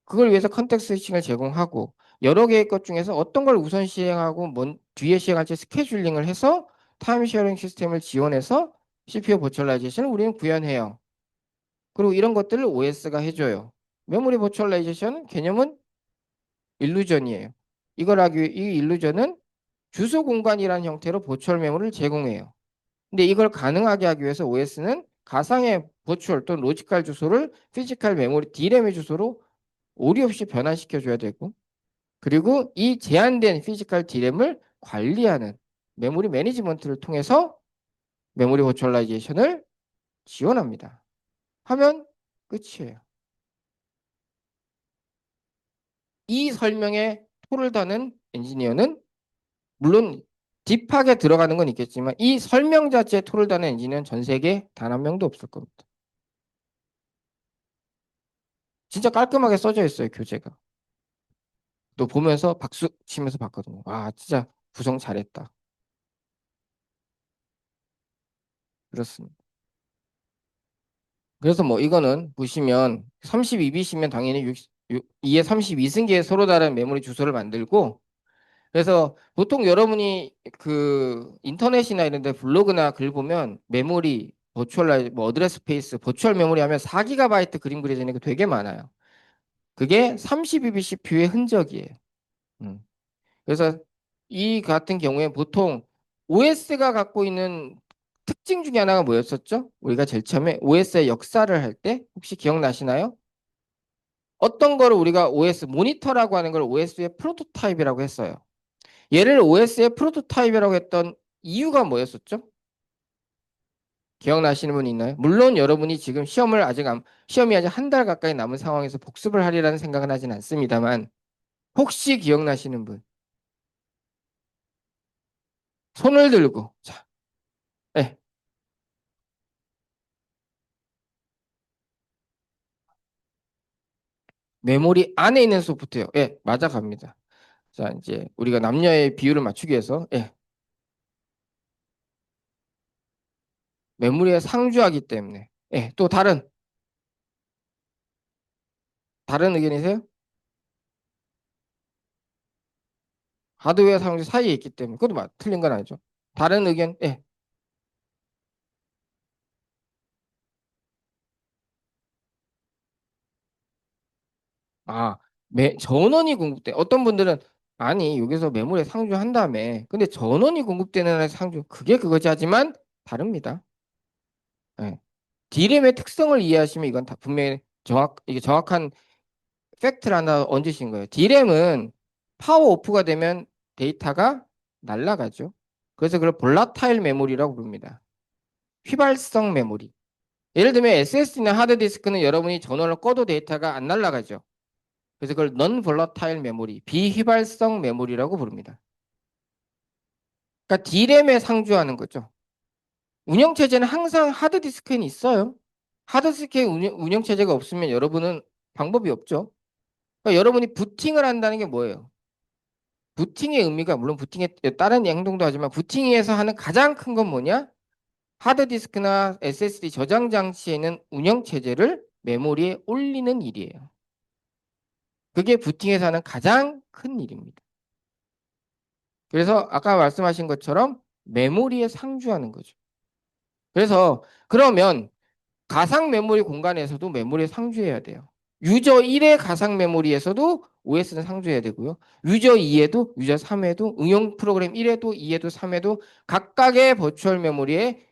그걸 위해서 컨텍스트 스위칭을 제공하고 여러 개의 것 중에서 어떤 걸 우선 시행하고 뒤에 시행할지 스케줄링을 해서 타임 쉐어링 시스템을 지원해서 CPU 버추얼라이제이션을 우리는 구현해요. 그리고 이런 것들을 OS가 해줘요. 메모리 버추얼라이제이션 개념은 일루전이에요. 이 일루전은 주소 공간이라는 형태로 버추얼 메모리를 제공해요. 근데 이걸 가능하게 하기 위해서 OS는 가상의 버추얼 또는 로지컬 주소를 피지컬 메모리 D램의 주소로 오류 없이 변환시켜 줘야 되고 그리고 이 제한된 피지컬 D램을 관리하는 메모리 매니지먼트를 통해서 메모리 버추얼라이제이션을 지원합니다. 하면 끝이에요. 이 설명에 토를 다는 엔지니어는 물론 딥하게 들어가는 건 있겠지만 이 설명 자체에 토를 다는 엔지니어는 전 세계에 단 한 명도 없을 겁니다. 진짜 깔끔하게 써져 있어요, 교재가. 또 보면서 박수 치면서 봤거든요. 와, 진짜 구성 잘했다. 그렇습니다. 그래서 뭐 이거는 보시면 32비트면 당연히 2에 32승계의 서로 다른 메모리 주소를 만들고 그래서 보통 여러분이 그 인터넷이나 이런 데 블로그나 글 보면 메모리 버추얼라이 뭐 어드레스 스페이스 버추얼 메모리 하면 4GB 그림 그려져 있는 게 되게 많아요. 그게 32비트 CPU의 흔적이에요. 음. 그래서 이 같은 경우에 보통 OS가 갖고 있는 특징 중에 하나가 뭐였었죠? 우리가 제일 처음에 OS의 역사를 할 때 혹시 기억나시나요? 어떤 거를 우리가 OS 모니터라고 하는 걸 OS의 프로토타입이라고 했어요. 얘를 OS의 프로토타입이라고 했던 이유가 뭐였었죠? 기억나시는 분 있나요? 물론 여러분이 지금 시험이 아직 한 달 가까이 남은 상황에서 복습을 하리라는 생각은 하진 않습니다만 혹시 기억나시는 분 손을 들고 자, 네, 메모리 안에 있는 소프트웨어, 예, 맞아갑니다. 자, 이제 우리가 남녀의 비율을 맞추기 위해서 예, 메모리에 상주하기 때문에 예, 또 다른 의견이세요? 하드웨어 상주 사이에 있기 때문에 그것도 틀린 건 아니죠. 다른 의견, 예, 아, 전원이 공급돼. 어떤 분들은 아니 여기서 메모리에 상주한 다음에 근데 전원이 공급되는 한에 상주 그게 그거지 하지만 다릅니다. 예. D램의 특성을 이해하시면 이건 다 분명히 이게 정확한 팩트를 하나 얹으신 거예요. D램은 파워 오프가 되면 데이터가 날아가죠. 그래서 그걸 볼라타일 메모리라고 부릅니다. 휘발성 메모리. 예를 들면 SSD나 하드디스크는 여러분이 전원을 꺼도 데이터가 안 날아가죠. 그래서 그걸 non volatile memory, 비휘발성 메모리라고 부릅니다. 그러니까 D램에 상주하는 거죠. 운영체제는 항상 하드디스크에는 있어요. 하드디스크에 운영체제가 없으면 여러분은 방법이 없죠. 그러니까 여러분이 부팅을 한다는 게 뭐예요? 부팅의 의미가 물론 부팅에 다른 행동도 하지만 부팅에서 하는 가장 큰 건 뭐냐? 하드디스크나 SSD 저장 장치에 있는 운영체제를 메모리에 올리는 일이에요. 그게 부팅에서 하는 가장 큰 일입니다. 그래서 아까 말씀하신 것처럼 메모리에 상주하는 거죠. 그래서 그러면 가상 메모리 공간에서도 메모리에 상주해야 돼요. 유저 1의 가상 메모리에서도 OS는 상주해야 되고요. 유저 2에도, 유저 3에도, 응용 프로그램 1에도, 2에도, 3에도 각각의 버추얼 메모리에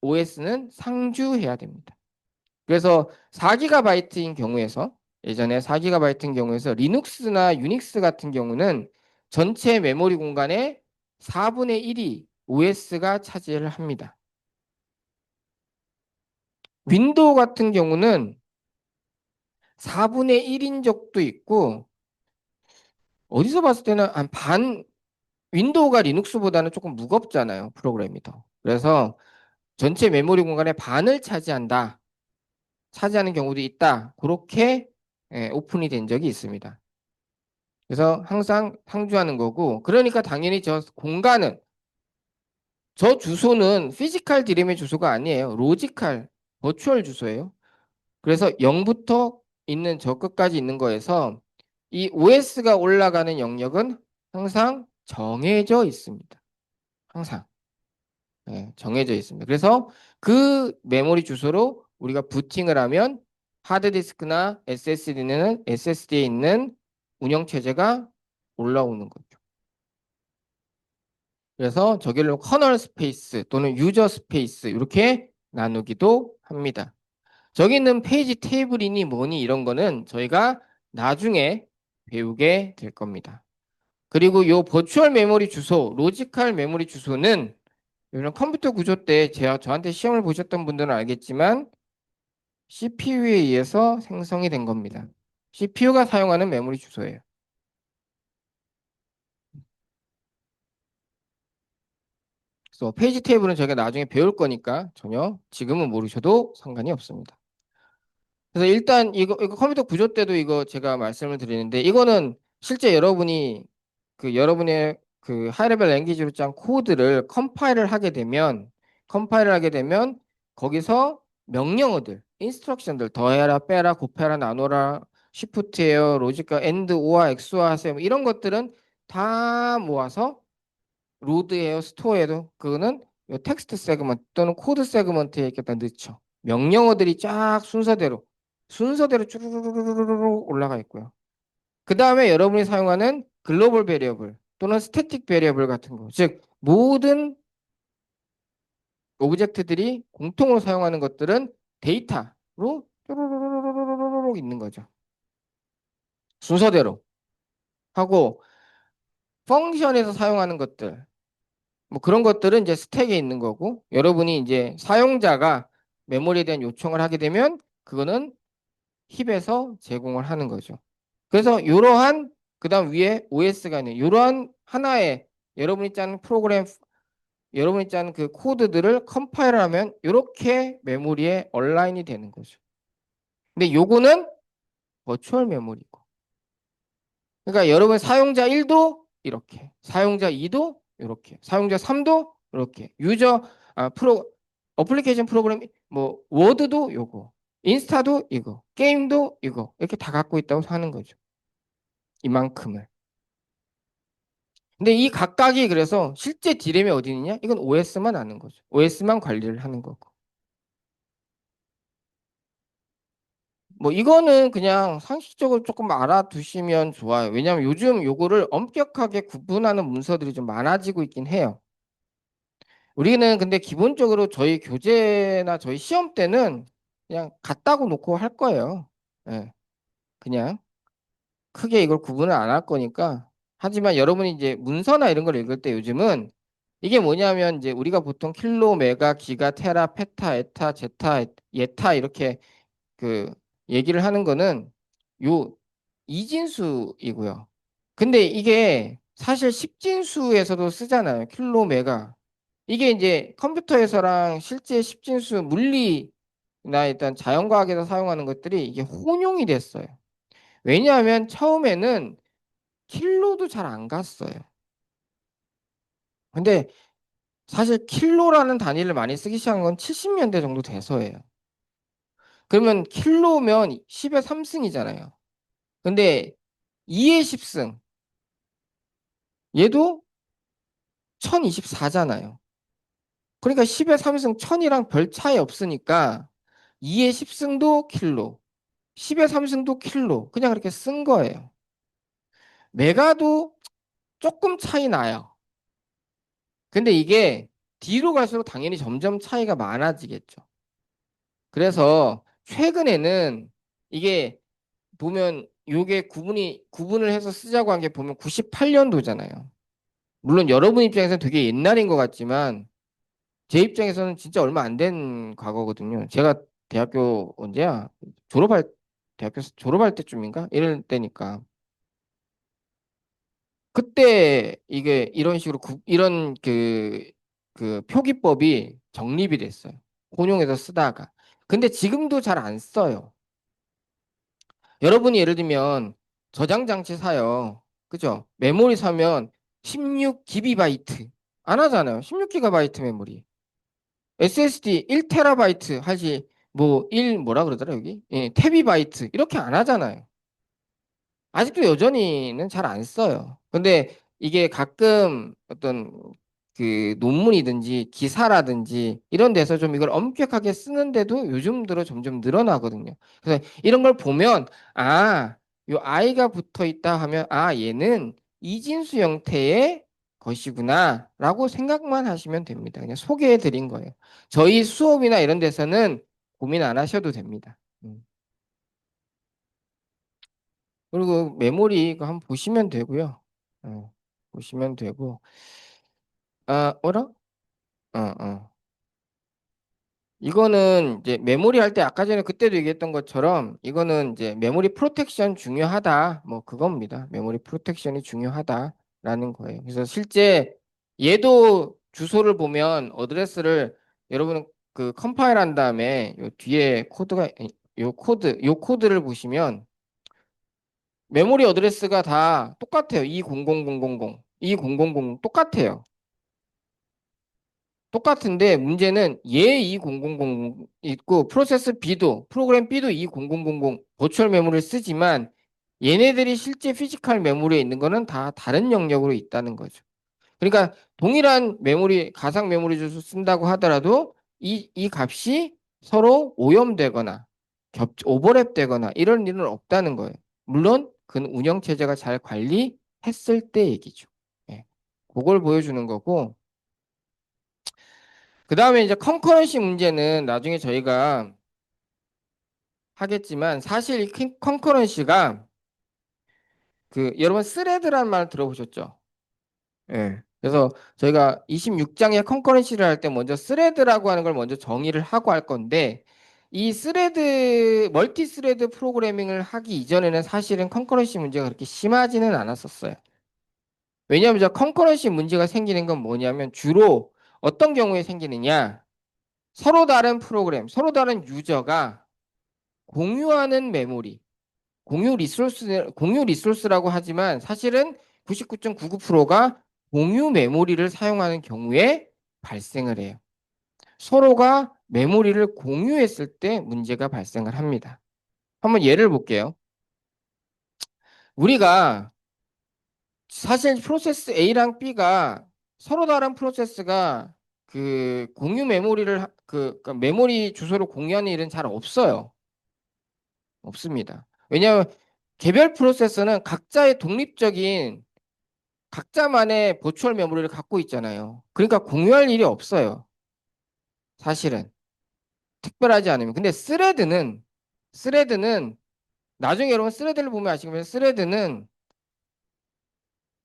OS는 상주해야 됩니다. 그래서 4GB인 경우에서 예전에 4GB인 경우에서 리눅스나 유닉스 같은 경우는 전체 메모리 공간의 4분의 1이 OS가 차지를 합니다. 윈도우 같은 경우는 4분의 1인 적도 있고 어디서 봤을 때는 윈도우가 리눅스보다는 조금 무겁잖아요. 프로그램이 더. 그래서 전체 메모리 공간의 반을 차지하는 경우도 있다. 그렇게 오픈이 된 적이 있습니다. 그래서 항상 상주하는 거고 그러니까 당연히 저 주소는 피지컬 디램의 주소가 아니에요. 로지컬 버추얼 주소예요. 그래서 0부터 있는 저 끝까지 있는 거에서 이 OS가 올라가는 영역은 항상 정해져 있습니다. 항상 정해져 있습니다. 그래서 그 메모리 주소로 우리가 부팅을 하면 하드디스크나 SSD에 있는 운영체제가 올라오는 거죠. 그래서 저기를 커널 스페이스 또는 유저 스페이스 이렇게 나누기도 합니다. 저기 있는 페이지 테이블이니 뭐니 이런 거는 저희가 나중에 배우게 될 겁니다. 그리고 요 버추얼 메모리 주소, 로지컬 메모리 주소는 이런 컴퓨터 구조 때 저한테 시험을 보셨던 분들은 알겠지만 CPU에 의해서 생성이 된 겁니다. CPU가 사용하는 메모리 주소예요. 그래서 페이지 테이블은 저희가 나중에 배울 거니까 전혀 지금은 모르셔도 상관이 없습니다. 그래서 일단 이거 컴퓨터 구조 때도 이거 제가 말씀을 드리는데 이거는 실제 여러분의 그 하이레벨 랭귀지로 짠 코드를 컴파일을 하게 되면 거기서 명령어들, 인스트럭션들 더해라, 빼라, 곱해라, 나눠라, 시프트예요, 로지카, 엔드, 오아, 엑스와 하세요. 뭐 이런 것들은 다 모아서 로드예요, 스토어에도 그거는 요 텍스트 세그먼트 또는 코드 세그먼트에 이렇게 다 넣죠. 명령어들이 쫙 순서대로 쭈루루루루루 올라가 있고요. 그 다음에 여러분이 사용하는 글로벌 베리어블 또는 스태틱 베리어블 같은 거, 즉 모든 오브젝트들이 공통으로 사용하는 것들은 데이터로 쭈루루루루루루 있는 거죠. 순서대로 하고 펑션에서 사용하는 것들 뭐 그런 것들은 이제 스택에 있는 거고 여러분이 이제 사용자가 메모리에 대한 요청을 하게 되면 그거는 힙에서 제공을 하는 거죠. 그래서 이러한 그다음 위에 OS가 있는 이러한 하나의 여러분이 짜는 프로그램 여러분이 짜는 그 코드들을 컴파일을 하면 이렇게 메모리에 얼라인이 되는 거죠. 근데 요거는 버추얼 메모리고. 그러니까 여러분 사용자 1도 이렇게, 사용자 2도 이렇게, 사용자 3도 이렇게, 유저 어플리케이션 프로그램 뭐 워드도 요거, 인스타도 이거, 게임도 이거 이렇게 다 갖고 있다고 하는 거죠. 이만큼을. 근데 이 각각이 그래서 실제 디램이 어디 있느냐? 이건 OS만 아는 거죠. OS만 관리를 하는 거고. 뭐 이거는 그냥 상식적으로 조금 알아두시면 좋아요. 왜냐하면 요즘 요거를 엄격하게 구분하는 문서들이 좀 많아지고 있긴 해요. 우리는 근데 기본적으로 저희 교재나 저희 시험 때는 그냥 같다고 놓고 할 거예요. 예, 그냥 크게 이걸 구분을 안 할 거니까. 하지만 여러분이 이제 문서나 이런 걸 읽을 때 요즘은 이게 뭐냐면 이제 우리가 보통 킬로, 메가, 기가, 테라, 페타, 에타, 제타, 예타 이렇게 그 얘기를 하는 거는 요 이진수이고요. 근데 이게 사실 십진수에서도 쓰잖아요. 킬로, 메가. 이게 이제 컴퓨터에서랑 실제 십진수 물리나 일단 자연과학에서 사용하는 것들이 이게 혼용이 됐어요. 왜냐하면 처음에는 킬로도 잘 안 갔어요. 근데 사실 킬로라는 단위를 많이 쓰기 시작한 건 70년대 정도 돼서예요. 그러면 킬로면 10의 3승이잖아요. 근데 2의 10승 얘도 1024잖아요. 그러니까 10의 3승 1000이랑 별 차이 없으니까 2의 10승도 킬로 10의 3승도 킬로 그냥 그렇게 쓴 거예요. 메가도 조금 차이 나요. 근데 이게 뒤로 갈수록 당연히 점점 차이가 많아지겠죠. 그래서 최근에는 이게 보면 요게 구분을 해서 쓰자고 한 게 보면 98년도잖아요. 물론 여러분 입장에서는 되게 옛날인 것 같지만 제 입장에서는 진짜 얼마 안 된 과거거든요. 제가 대학교 언제야? 졸업할 대학교 졸업할 때쯤인가? 이럴 때니까. 그때 이게 이런 식으로 이런 그 표기법이 정립이 됐어요. 혼용해서 쓰다가. 근데 지금도 잘 안 써요. 여러분이 예를 들면 저장 장치 사요. 그죠? 메모리 사면 16GB 안 하잖아요. 16GB 메모리. SSD 1TB 하지 뭐 1 뭐라 그러더라 여기? 예, 테비바이트 이렇게 안 하잖아요. 아직도 여전히는 잘 안 써요. 근데 이게 가끔 어떤 그 논문이든지 기사라든지 이런 데서 좀 이걸 엄격하게 쓰는데도 요즘 들어 점점 늘어나거든요. 그래서 이런 걸 보면 아, 요 아이가 붙어 있다 하면 아, 얘는 이진수 형태의 것이구나라고 생각만 하시면 됩니다. 그냥 소개해 드린 거예요. 저희 수업이나 이런 데서는 고민 안 하셔도 됩니다. 그리고 메모리 이거 한번 보시면 되고요. 보시면 되고. 아, 어라? 어, 어. 이거는 이제 메모리 할 때 아까 전에 그때도 얘기했던 것처럼 이거는 이제 메모리 프로텍션 중요하다. 뭐 그겁니다. 메모리 프로텍션이 중요하다라는 거예요. 그래서 실제 얘도 주소를 보면 어드레스를 여러분은 그 컴파일 한 다음에 요 뒤에 코드가 요 코드를 보시면 메모리 어드레스가 다 똑같아요. 200000, 2000 똑같아요. 똑같은데 문제는 얘 2000 있고 프로세스 B도 프로그램 B도 2000 버추얼 메모리를 쓰지만 얘네들이 실제 피지컬 메모리에 있는 거는 다 다른 영역으로 있다는 거죠. 그러니까 동일한 메모리 가상 메모리 주소 쓴다고 하더라도 이 값이 서로 오염되거나 오버랩되거나 이런 일은 없다는 거예요. 물론 그 운영 체제가 잘 관리했을 때 얘기죠. 예. 그걸 보여주는 거고 그 다음에 이제 컨커런시 문제는 나중에 저희가 하겠지만 사실 이 컨커런시가 여러분 스레드라는 말 들어보셨죠? 예. 그래서 저희가 26장의 컨커런시를 할 때 먼저 스레드라고 하는 걸 먼저 정의를 하고 할 건데 이 멀티 스레드 프로그래밍을 하기 이전에는 사실은 컨커런시 문제가 그렇게 심하지는 않았었어요. 왜냐하면 저 컨커런시 문제가 생기는 건 뭐냐면 주로 어떤 경우에 생기느냐? 서로 다른 프로그램, 서로 다른 유저가 공유하는 메모리, 공유 리소스라고 하지만 사실은 99.99%가 공유 메모리를 사용하는 경우에 발생을 해요. 서로가 메모리를 공유했을 때 문제가 발생을 합니다. 한번 예를 볼게요. 우리가 사실 프로세스 A랑 B가 서로 다른 프로세스가 공유 메모리를 그러니까 메모리 주소를 공유하는 일은 잘 없어요. 없습니다. 왜냐하면 개별 프로세서는 각자의 독립적인 각자만의 버추얼 메모리를 갖고 있잖아요. 그러니까 공유할 일이 없어요. 사실은 특별하지 않으면. 근데 스레드는 나중에 여러분 스레드를 보면 아시겠지만 스레드는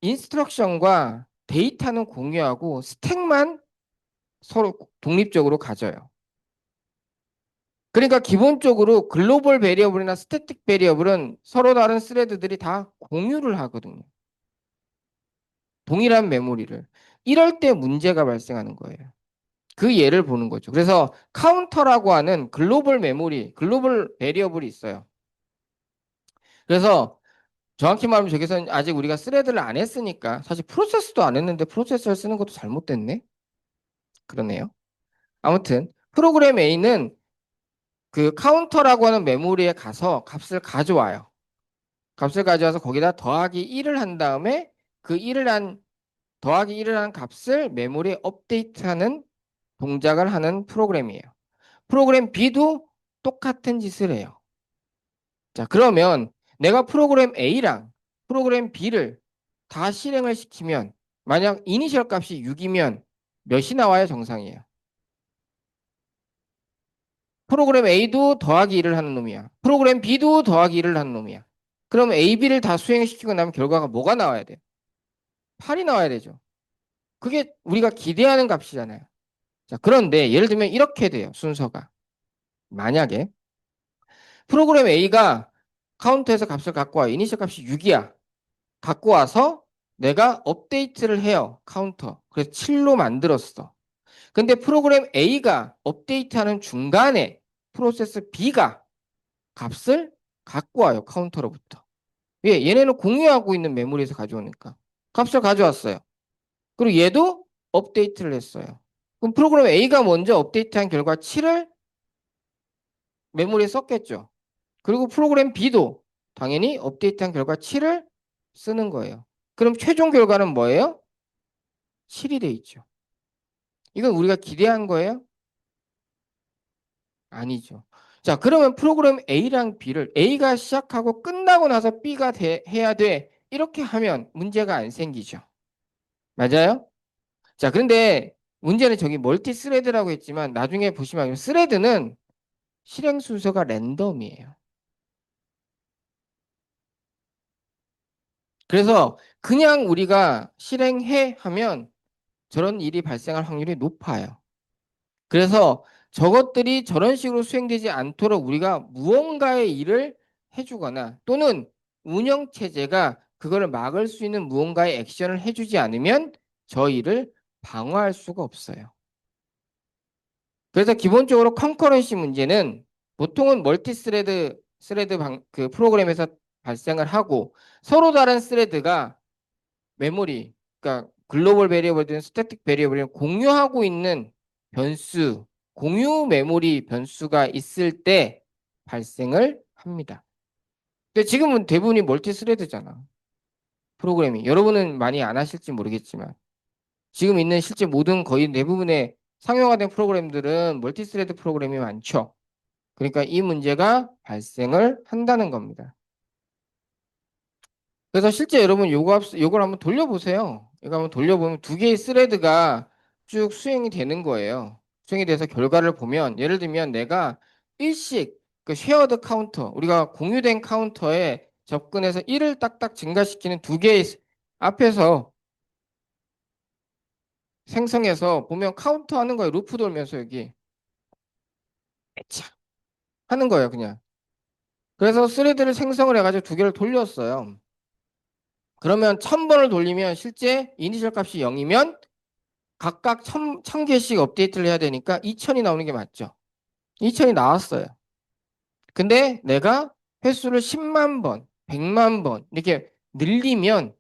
인스트럭션과 데이터는 공유하고 스택만 서로 독립적으로 가져요. 그러니까 기본적으로 글로벌 베리어블이나 스태틱 베리어블은 서로 다른 스레드들이 다 공유를 하거든요. 동일한 메모리를. 이럴 때 문제가 발생하는 거예요. 그 예를 보는 거죠. 그래서 카운터라고 하는 글로벌 메모리, 글로벌 베리어블이 있어요. 그래서 정확히 말하면 저기서는 아직 우리가 스레드를 안 했으니까 사실 프로세스도 안 했는데 프로세서를 쓰는 것도 잘못됐네. 그러네요. 아무튼 프로그램 A는 그 카운터라고 하는 메모리에 가서 값을 가져와요. 값을 가져와서 거기다 더하기 1을 한 다음에 그 1을 한 더하기 1을 한 값을 메모리에 업데이트하는 동작을 하는 프로그램이에요. 프로그램 B도 똑같은 짓을 해요. 자, 그러면 내가 프로그램 A랑 프로그램 B를 다 실행을 시키면 만약 이니셜 값이 6이면 몇이 나와야 정상이에요? 프로그램 A도 더하기 1을 하는 놈이야. 프로그램 B도 더하기 1을 하는 놈이야. 그럼 A, B를 다 수행시키고 나면 결과가 뭐가 나와야 돼? 8이 나와야 되죠. 그게 우리가 기대하는 값이잖아요. 자, 그런데 예를 들면 이렇게 돼요. 순서가. 만약에 프로그램 A가 카운터에서 값을 갖고 와. 이니셜 값이 6이야. 갖고 와서 내가 업데이트를 해요. 카운터. 그래서 7로 만들었어. 근데 프로그램 A가 업데이트하는 중간에 프로세스 B가 값을 갖고 와요. 카운터로부터. 왜? 얘네는 공유하고 있는 메모리에서 가져오니까. 값을 가져왔어요. 그리고 얘도 업데이트를 했어요. 그럼 프로그램 A가 먼저 업데이트한 결과 7을 메모리에 썼겠죠. 그리고 프로그램 B도 당연히 업데이트한 결과 7을 쓰는 거예요. 그럼 최종 결과는 뭐예요? 7이 돼 있죠. 이건 우리가 기대한 거예요? 아니죠. 자, 그러면 프로그램 A랑 B를 A가 시작하고 끝나고 나서 B가 해야 돼. 이렇게 하면 문제가 안 생기죠. 맞아요? 자, 그런데 문제는 저기 멀티 스레드라고 했지만 나중에 보시면 스레드는 실행 순서가 랜덤이에요. 그래서 그냥 우리가 실행해 하면 저런 일이 발생할 확률이 높아요. 그래서 저것들이 저런 식으로 수행되지 않도록 우리가 무언가의 일을 해주거나 또는 운영체제가 그거를 막을 수 있는 무언가의 액션을 해주지 않으면 저 일을 방어할 수가 없어요. 그래서 기본적으로 컨커런시 문제는 보통은 멀티 스레드 그 프로그램에서 발생을 하고 서로 다른 스레드가 메모리, 그러니까 글로벌 베리어블든 스태틱 베리어블을 공유하고 있는 변수, 공유 메모리 변수가 있을 때 발생을 합니다. 근데 지금은 대부분이 멀티 스레드잖아. 프로그램이. 여러분은 많이 안 하실지 모르겠지만 지금 있는 실제 모든 거의 대부분의 상용화된 프로그램들은 멀티 스레드 프로그램이 많죠. 그러니까 이 문제가 발생을 한다는 겁니다. 그래서 실제 여러분 요걸 한번 돌려보세요. 이거 한번 돌려보면 두 개의 스레드가 쭉 수행이 되는 거예요. 수행이 돼서 결과를 보면 예를 들면 내가 일식 그 쉐어드 카운터 우리가 공유된 카운터에 접근해서 1을 딱딱 증가시키는 두 개의 앞에서 생성해서 보면 카운터 하는 거예요. 루프 돌면서 여기 차 하는 거예요, 그냥. 그래서 스레드를 생성을 해가지고 두 개를 돌렸어요. 그러면 1000번을 돌리면 실제 이니셜 값이 0이면 각각 1000개씩 업데이트를 해야 되니까 2000이 나오는 게 맞죠. 2000이 나왔어요. 근데 내가 횟수를 10만 번, 100만 번 이렇게 늘리면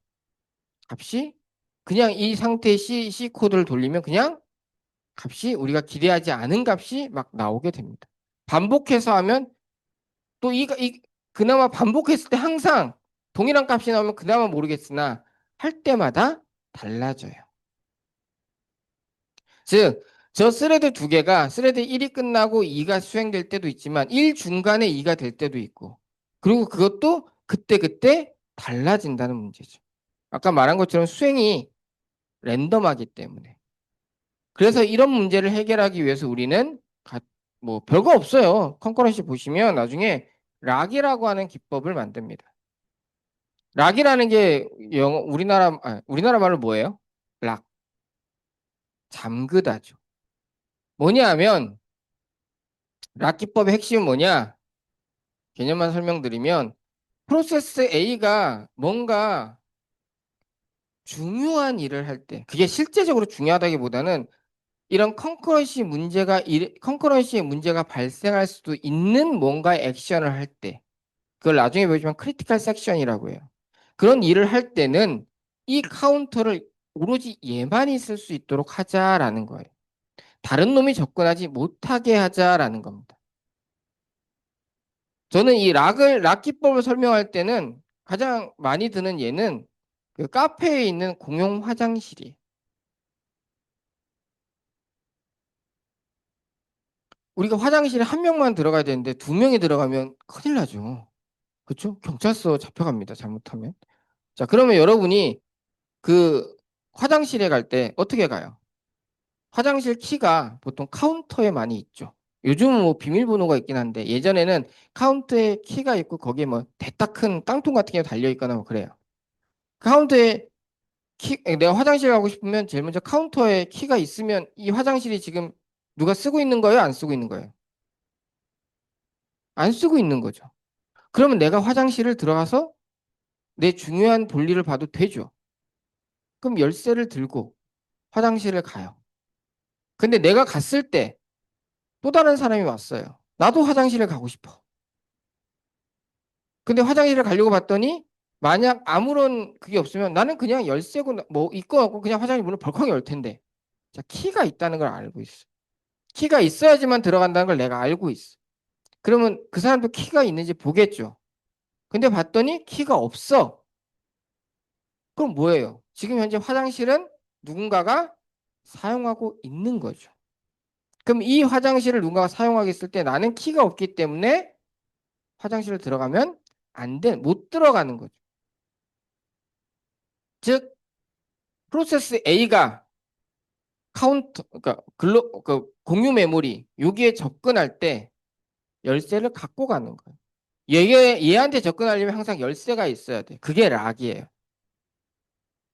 값이 그냥 이 상태의 C 코드를 돌리면 그냥 값이 우리가 기대하지 않은 값이 막 나오게 됩니다. 반복해서 하면 또 그나마 반복했을 때 항상 동일한 값이 나오면 그나마 모르겠으나 할 때마다 달라져요. 즉, 저 스레드 두 개가 스레드 1이 끝나고 2가 수행될 때도 있지만 1 중간에 2가 될 때도 있고 그리고 그것도 그때그때 달라진다는 문제죠. 아까 말한 것처럼 수행이 랜덤하기 때문에. 그래서 이런 문제를 해결하기 위해서 우리는 뭐 별거 없어요. 컨커런시 보시면 나중에 락이라고 하는 기법을 만듭니다. 락이라는 게 영어 우리나라 말로 뭐예요? 락 잠그다죠. 뭐냐 하면 락 기법의 핵심은 뭐냐? 개념만 설명드리면 프로세스 A가 뭔가 중요한 일을 할 때 그게 실제적으로 중요하다기보다는 이런 컨커런시의 문제가 발생할 수도 있는 뭔가 액션을 할 때, 그걸 나중에 보시면 크리티컬 섹션이라고 해요. 그런 일을 할 때는 이 카운터를 오로지 얘만이 쓸 수 있도록 하자라는 거예요. 다른 놈이 접근하지 못하게 하자라는 겁니다. 저는 락 기법을 설명할 때는 가장 많이 드는 예는 그 카페에 있는 공용 화장실이에요. 우리가 화장실에 한 명만 들어가야 되는데 두 명이 들어가면 큰일 나죠. 그렇죠? 경찰서 잡혀갑니다. 잘못하면. 자, 그러면 여러분이 그 화장실에 갈 때 어떻게 가요? 화장실 키가 보통 카운터에 많이 있죠. 요즘은 뭐 비밀번호가 있긴 한데 예전에는 카운터에 키가 있고 거기에 뭐 대따 큰 땅통 같은 게 달려 있거나 뭐 그래요. 카운터에 내가 화장실 가고 싶으면 제일 먼저 카운터에 키가 있으면 이 화장실이 지금 누가 쓰고 있는 거예요? 안 쓰고 있는 거예요? 안 쓰고 있는 거죠. 그러면 내가 화장실을 들어가서 내 중요한 볼일을 봐도 되죠. 그럼 열쇠를 들고 화장실을 가요. 근데 내가 갔을 때 또 다른 사람이 왔어요. 나도 화장실을 가고 싶어. 근데 화장실을 가려고 봤더니 만약 아무런 그게 없으면 나는 그냥 열쇠고 뭐 있고 없고 그냥 화장실 문을 벌컥 열 텐데. 자, 키가 있다는 걸 알고 있어. 키가 있어야지만 들어간다는 걸 내가 알고 있어. 그러면 그 사람도 키가 있는지 보겠죠. 근데 봤더니 키가 없어. 그럼 뭐예요? 지금 현재 화장실은 누군가가 사용하고 있는 거죠. 그럼 이 화장실을 누군가가 사용하고 있을 때 나는 키가 없기 때문에 화장실을 들어가면 못 들어가는 거죠. 즉, 프로세스 A가 카운터, 그러니까 공유 메모리, 여기에 접근할 때 열쇠를 갖고 가는 거예요. 얘한테 접근하려면 항상 열쇠가 있어야 돼. 그게 락이에요.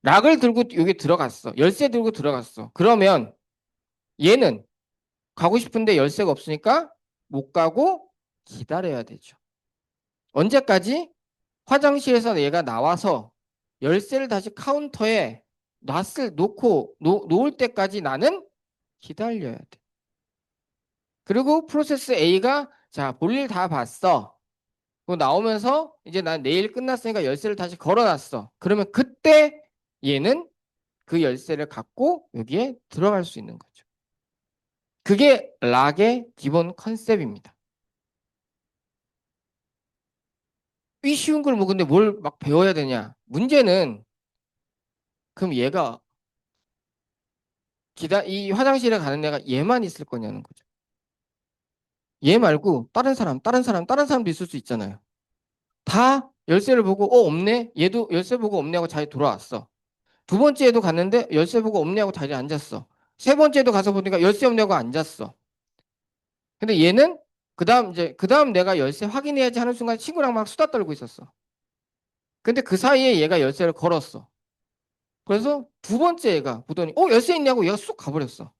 락을 들고 여기 들어갔어. 열쇠 들고 들어갔어. 그러면 얘는 가고 싶은데 열쇠가 없으니까 못 가고 기다려야 되죠. 언제까지? 화장실에서 얘가 나와서 열쇠를 다시 카운터에 놓을 때까지 나는 기다려야 돼. 그리고 프로세스 A가 자, 볼일 다 봤어. 그거 나오면서 이제 난 내일 끝났으니까 열쇠를 다시 걸어놨어. 그러면 그때 얘는 그 열쇠를 갖고 여기에 들어갈 수 있는 거죠. 그게 락의 기본 컨셉입니다. 이 쉬운 걸 뭐 근데 뭘 막 배워야 되냐? 문제는 그럼 얘가 이 화장실에 가는 애가 얘만 있을 거냐는 거죠. 얘 말고 다른 사람도 있을 수 있잖아요. 다 열쇠를 보고 없네? 얘도 열쇠 보고 없네 하고 자기 돌아왔어. 두 번째에도 갔는데 열쇠 보고 없네 하고 자리에 앉았어. 세 번째에도 가서 보니까 열쇠 없네 하고 앉았어. 근데 얘는 그다음 내가 열쇠 확인해야지 하는 순간 친구랑 막 수다 떨고 있었어. 근데 그 사이에 얘가 열쇠를 걸었어. 그래서 두 번째 얘가 보더니 열쇠 있냐고 얘가 쑥 가버렸어.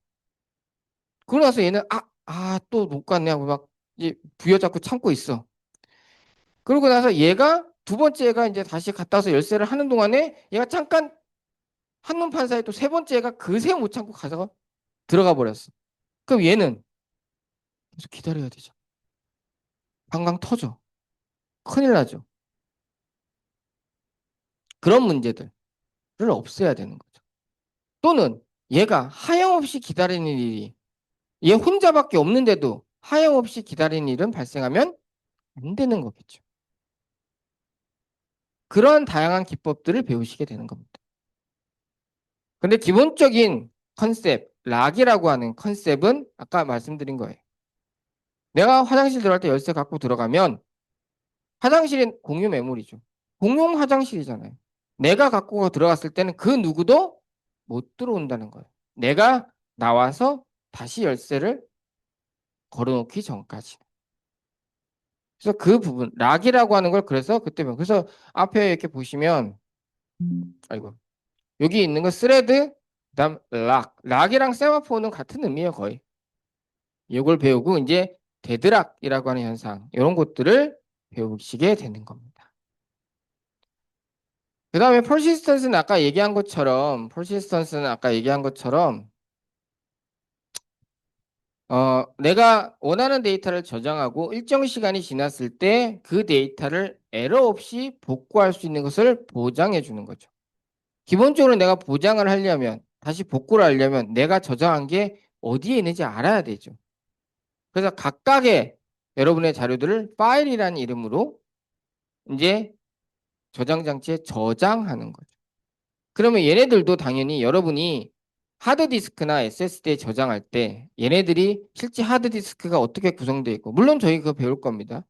그러고 나서 얘는 또 못 갔네 하고 막 이제 부여잡고 참고 있어. 그러고 나서 얘가 두 번째 얘가 이제 다시 갔다 와서 열쇠를 하는 동안에 얘가 잠깐 한눈 판 사이에 또 세 번째 얘가 그새 못 참고 가서 들어가 버렸어. 그럼 얘는 계속 기다려야 되죠. 방광 터져. 큰일 나죠. 그런 문제들을 없애야 되는 거죠. 또는 얘가 하염없이 기다리는 일이 얘 혼자밖에 없는데도 하염없이 기다리는 일은 발생하면 안 되는 거겠죠. 그런 다양한 기법들을 배우시게 되는 겁니다. 근데 기본적인 컨셉, 락이라고 하는 컨셉은 아까 말씀드린 거예요. 내가 화장실 들어갈 때 열쇠 갖고 들어가면 화장실은 공유 매물이죠. 공용 화장실이잖아요. 내가 갖고 들어갔을 때는 그 누구도 못 들어온다는 거예요. 내가 나와서 다시 열쇠를 걸어놓기 전까지. 그래서 그 부분, 락이라고 하는 걸 그래서 그때 그래서 앞에 이렇게 보시면 아이고 여기 있는 거 스레드, 그다음 락. 락이랑 세마포는 같은 의미예요, 거의. 이걸 배우고 이제 데드락이라고 하는 현상, 이런 것들을 배우시게 되는 겁니다. 그다음에 퍼시스턴스는 아까 얘기한 것처럼 내가 원하는 데이터를 저장하고 일정 시간이 지났을 때 그 데이터를 에러 없이 복구할 수 있는 것을 보장해 주는 거죠. 기본적으로 내가 보장을 하려면, 다시 복구를 하려면 내가 저장한 게 어디에 있는지 알아야 되죠. 그래서 각각의 여러분의 자료들을 파일이라는 이름으로 이제 저장 장치에 저장하는 거죠. 그러면 얘네들도 당연히 여러분이 하드디스크나 SSD에 저장할 때 얘네들이 실제 하드디스크가 어떻게 구성되어 있고, 물론 저희 그거 배울 겁니다.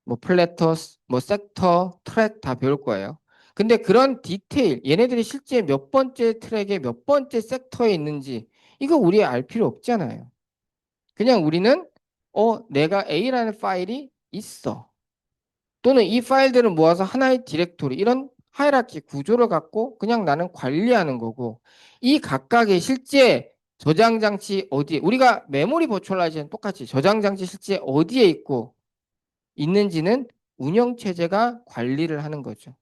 뭐 플래터스, 뭐 섹터, 트랙 다 배울 거예요. 근데 그런 디테일, 얘네들이 실제 몇 번째 트랙에 몇 번째 섹터에 있는지 이거 우리 알 필요 없잖아요. 그냥 우리는 내가 A라는 파일이 있어. 또는 이 파일들을 모아서 하나의 디렉토리, 이런 하이라키 구조를 갖고 그냥 나는 관리하는 거고, 이 각각의 실제 저장 장치 어디에, 우리가 메모리 버추얼라이제이션 똑같이 저장 장치 실제 어디에 있고 있는지는 운영 체제가 관리를 하는 거죠.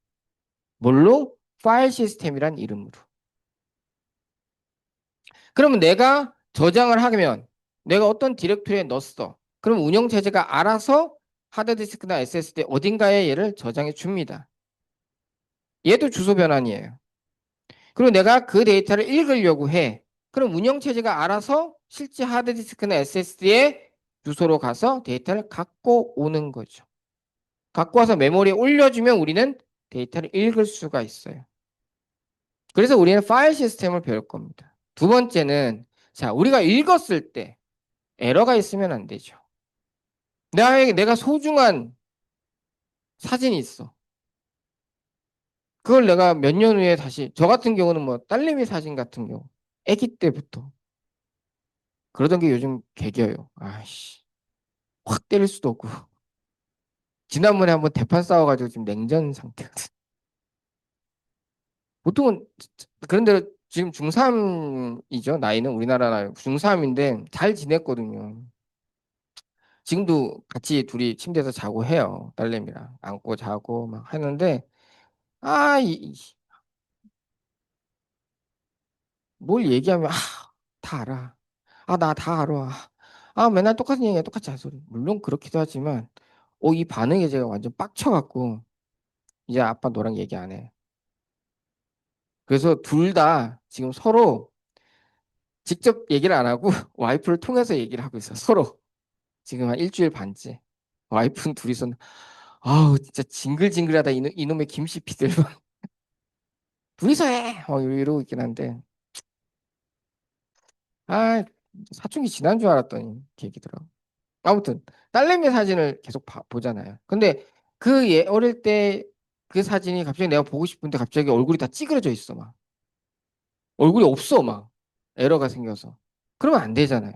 뭘로? 파일 시스템이란 이름으로. 그러면 내가 저장을 하면 내가 어떤 디렉토리에 넣었어. 그럼 운영 체제가 알아서 하드디스크나 SSD 어딘가에 얘를 저장해 줍니다. 얘도 주소 변환이에요. 그리고 내가 그 데이터를 읽으려고 해. 그럼 운영 체제가 알아서 실제 하드디스크나 SSD의 주소로 가서 데이터를 갖고 오는 거죠. 갖고 와서 메모리에 올려주면 우리는 데이터를 읽을 수가 있어요. 그래서 우리는 파일 시스템을 배울 겁니다. 두 번째는 자, 우리가 읽었을 때 에러가 있으면 안 되죠. 내가 소중한 사진이 있어. 그걸 내가 몇 년 후에 다시, 저 같은 경우는 뭐 딸내미 사진 같은 경우 아기 때부터 그러던 게 요즘 개겨요. 아이씨, 확 때릴 수도 없고. 지난번에 한번 대판 싸워가지고 지금 냉전 상태거든. 보통은 그런데 지금 중3이죠. 나이는 우리나라 나이 중3인데 잘 지냈거든요. 지금도 같이 둘이 침대에서 자고 해요. 딸내미랑 안고 자고 막 하는데 뭘 얘기하면 다 알아. 나 다 알아. 맨날 똑같은 얘기야. 똑같이 할 소리. 물론 그렇기도 하지만 이 반응에 제가 완전 빡쳐갖고 이제 아빠 너랑 얘기 안 해. 그래서 둘 다 지금 서로 직접 얘기를 안 하고 와이프를 통해서 얘기를 하고 있어. 서로. 지금 한 일주일 반째. 와이프는 둘이서 아우 진짜 징글징글하다 이놈의 김씨 피들 둘이서 해. 이러고 있긴 한데 아 사춘기 지난 줄 알았더니 얘기더라고. 아무튼 딸내미 사진을 계속 보잖아요. 근데 그 어릴 때 그 사진이 갑자기 내가 보고 싶은데 갑자기 얼굴이 다 찌그러져 있어 막. 얼굴이 없어 막. 에러가 생겨서. 그러면 안 되잖아요.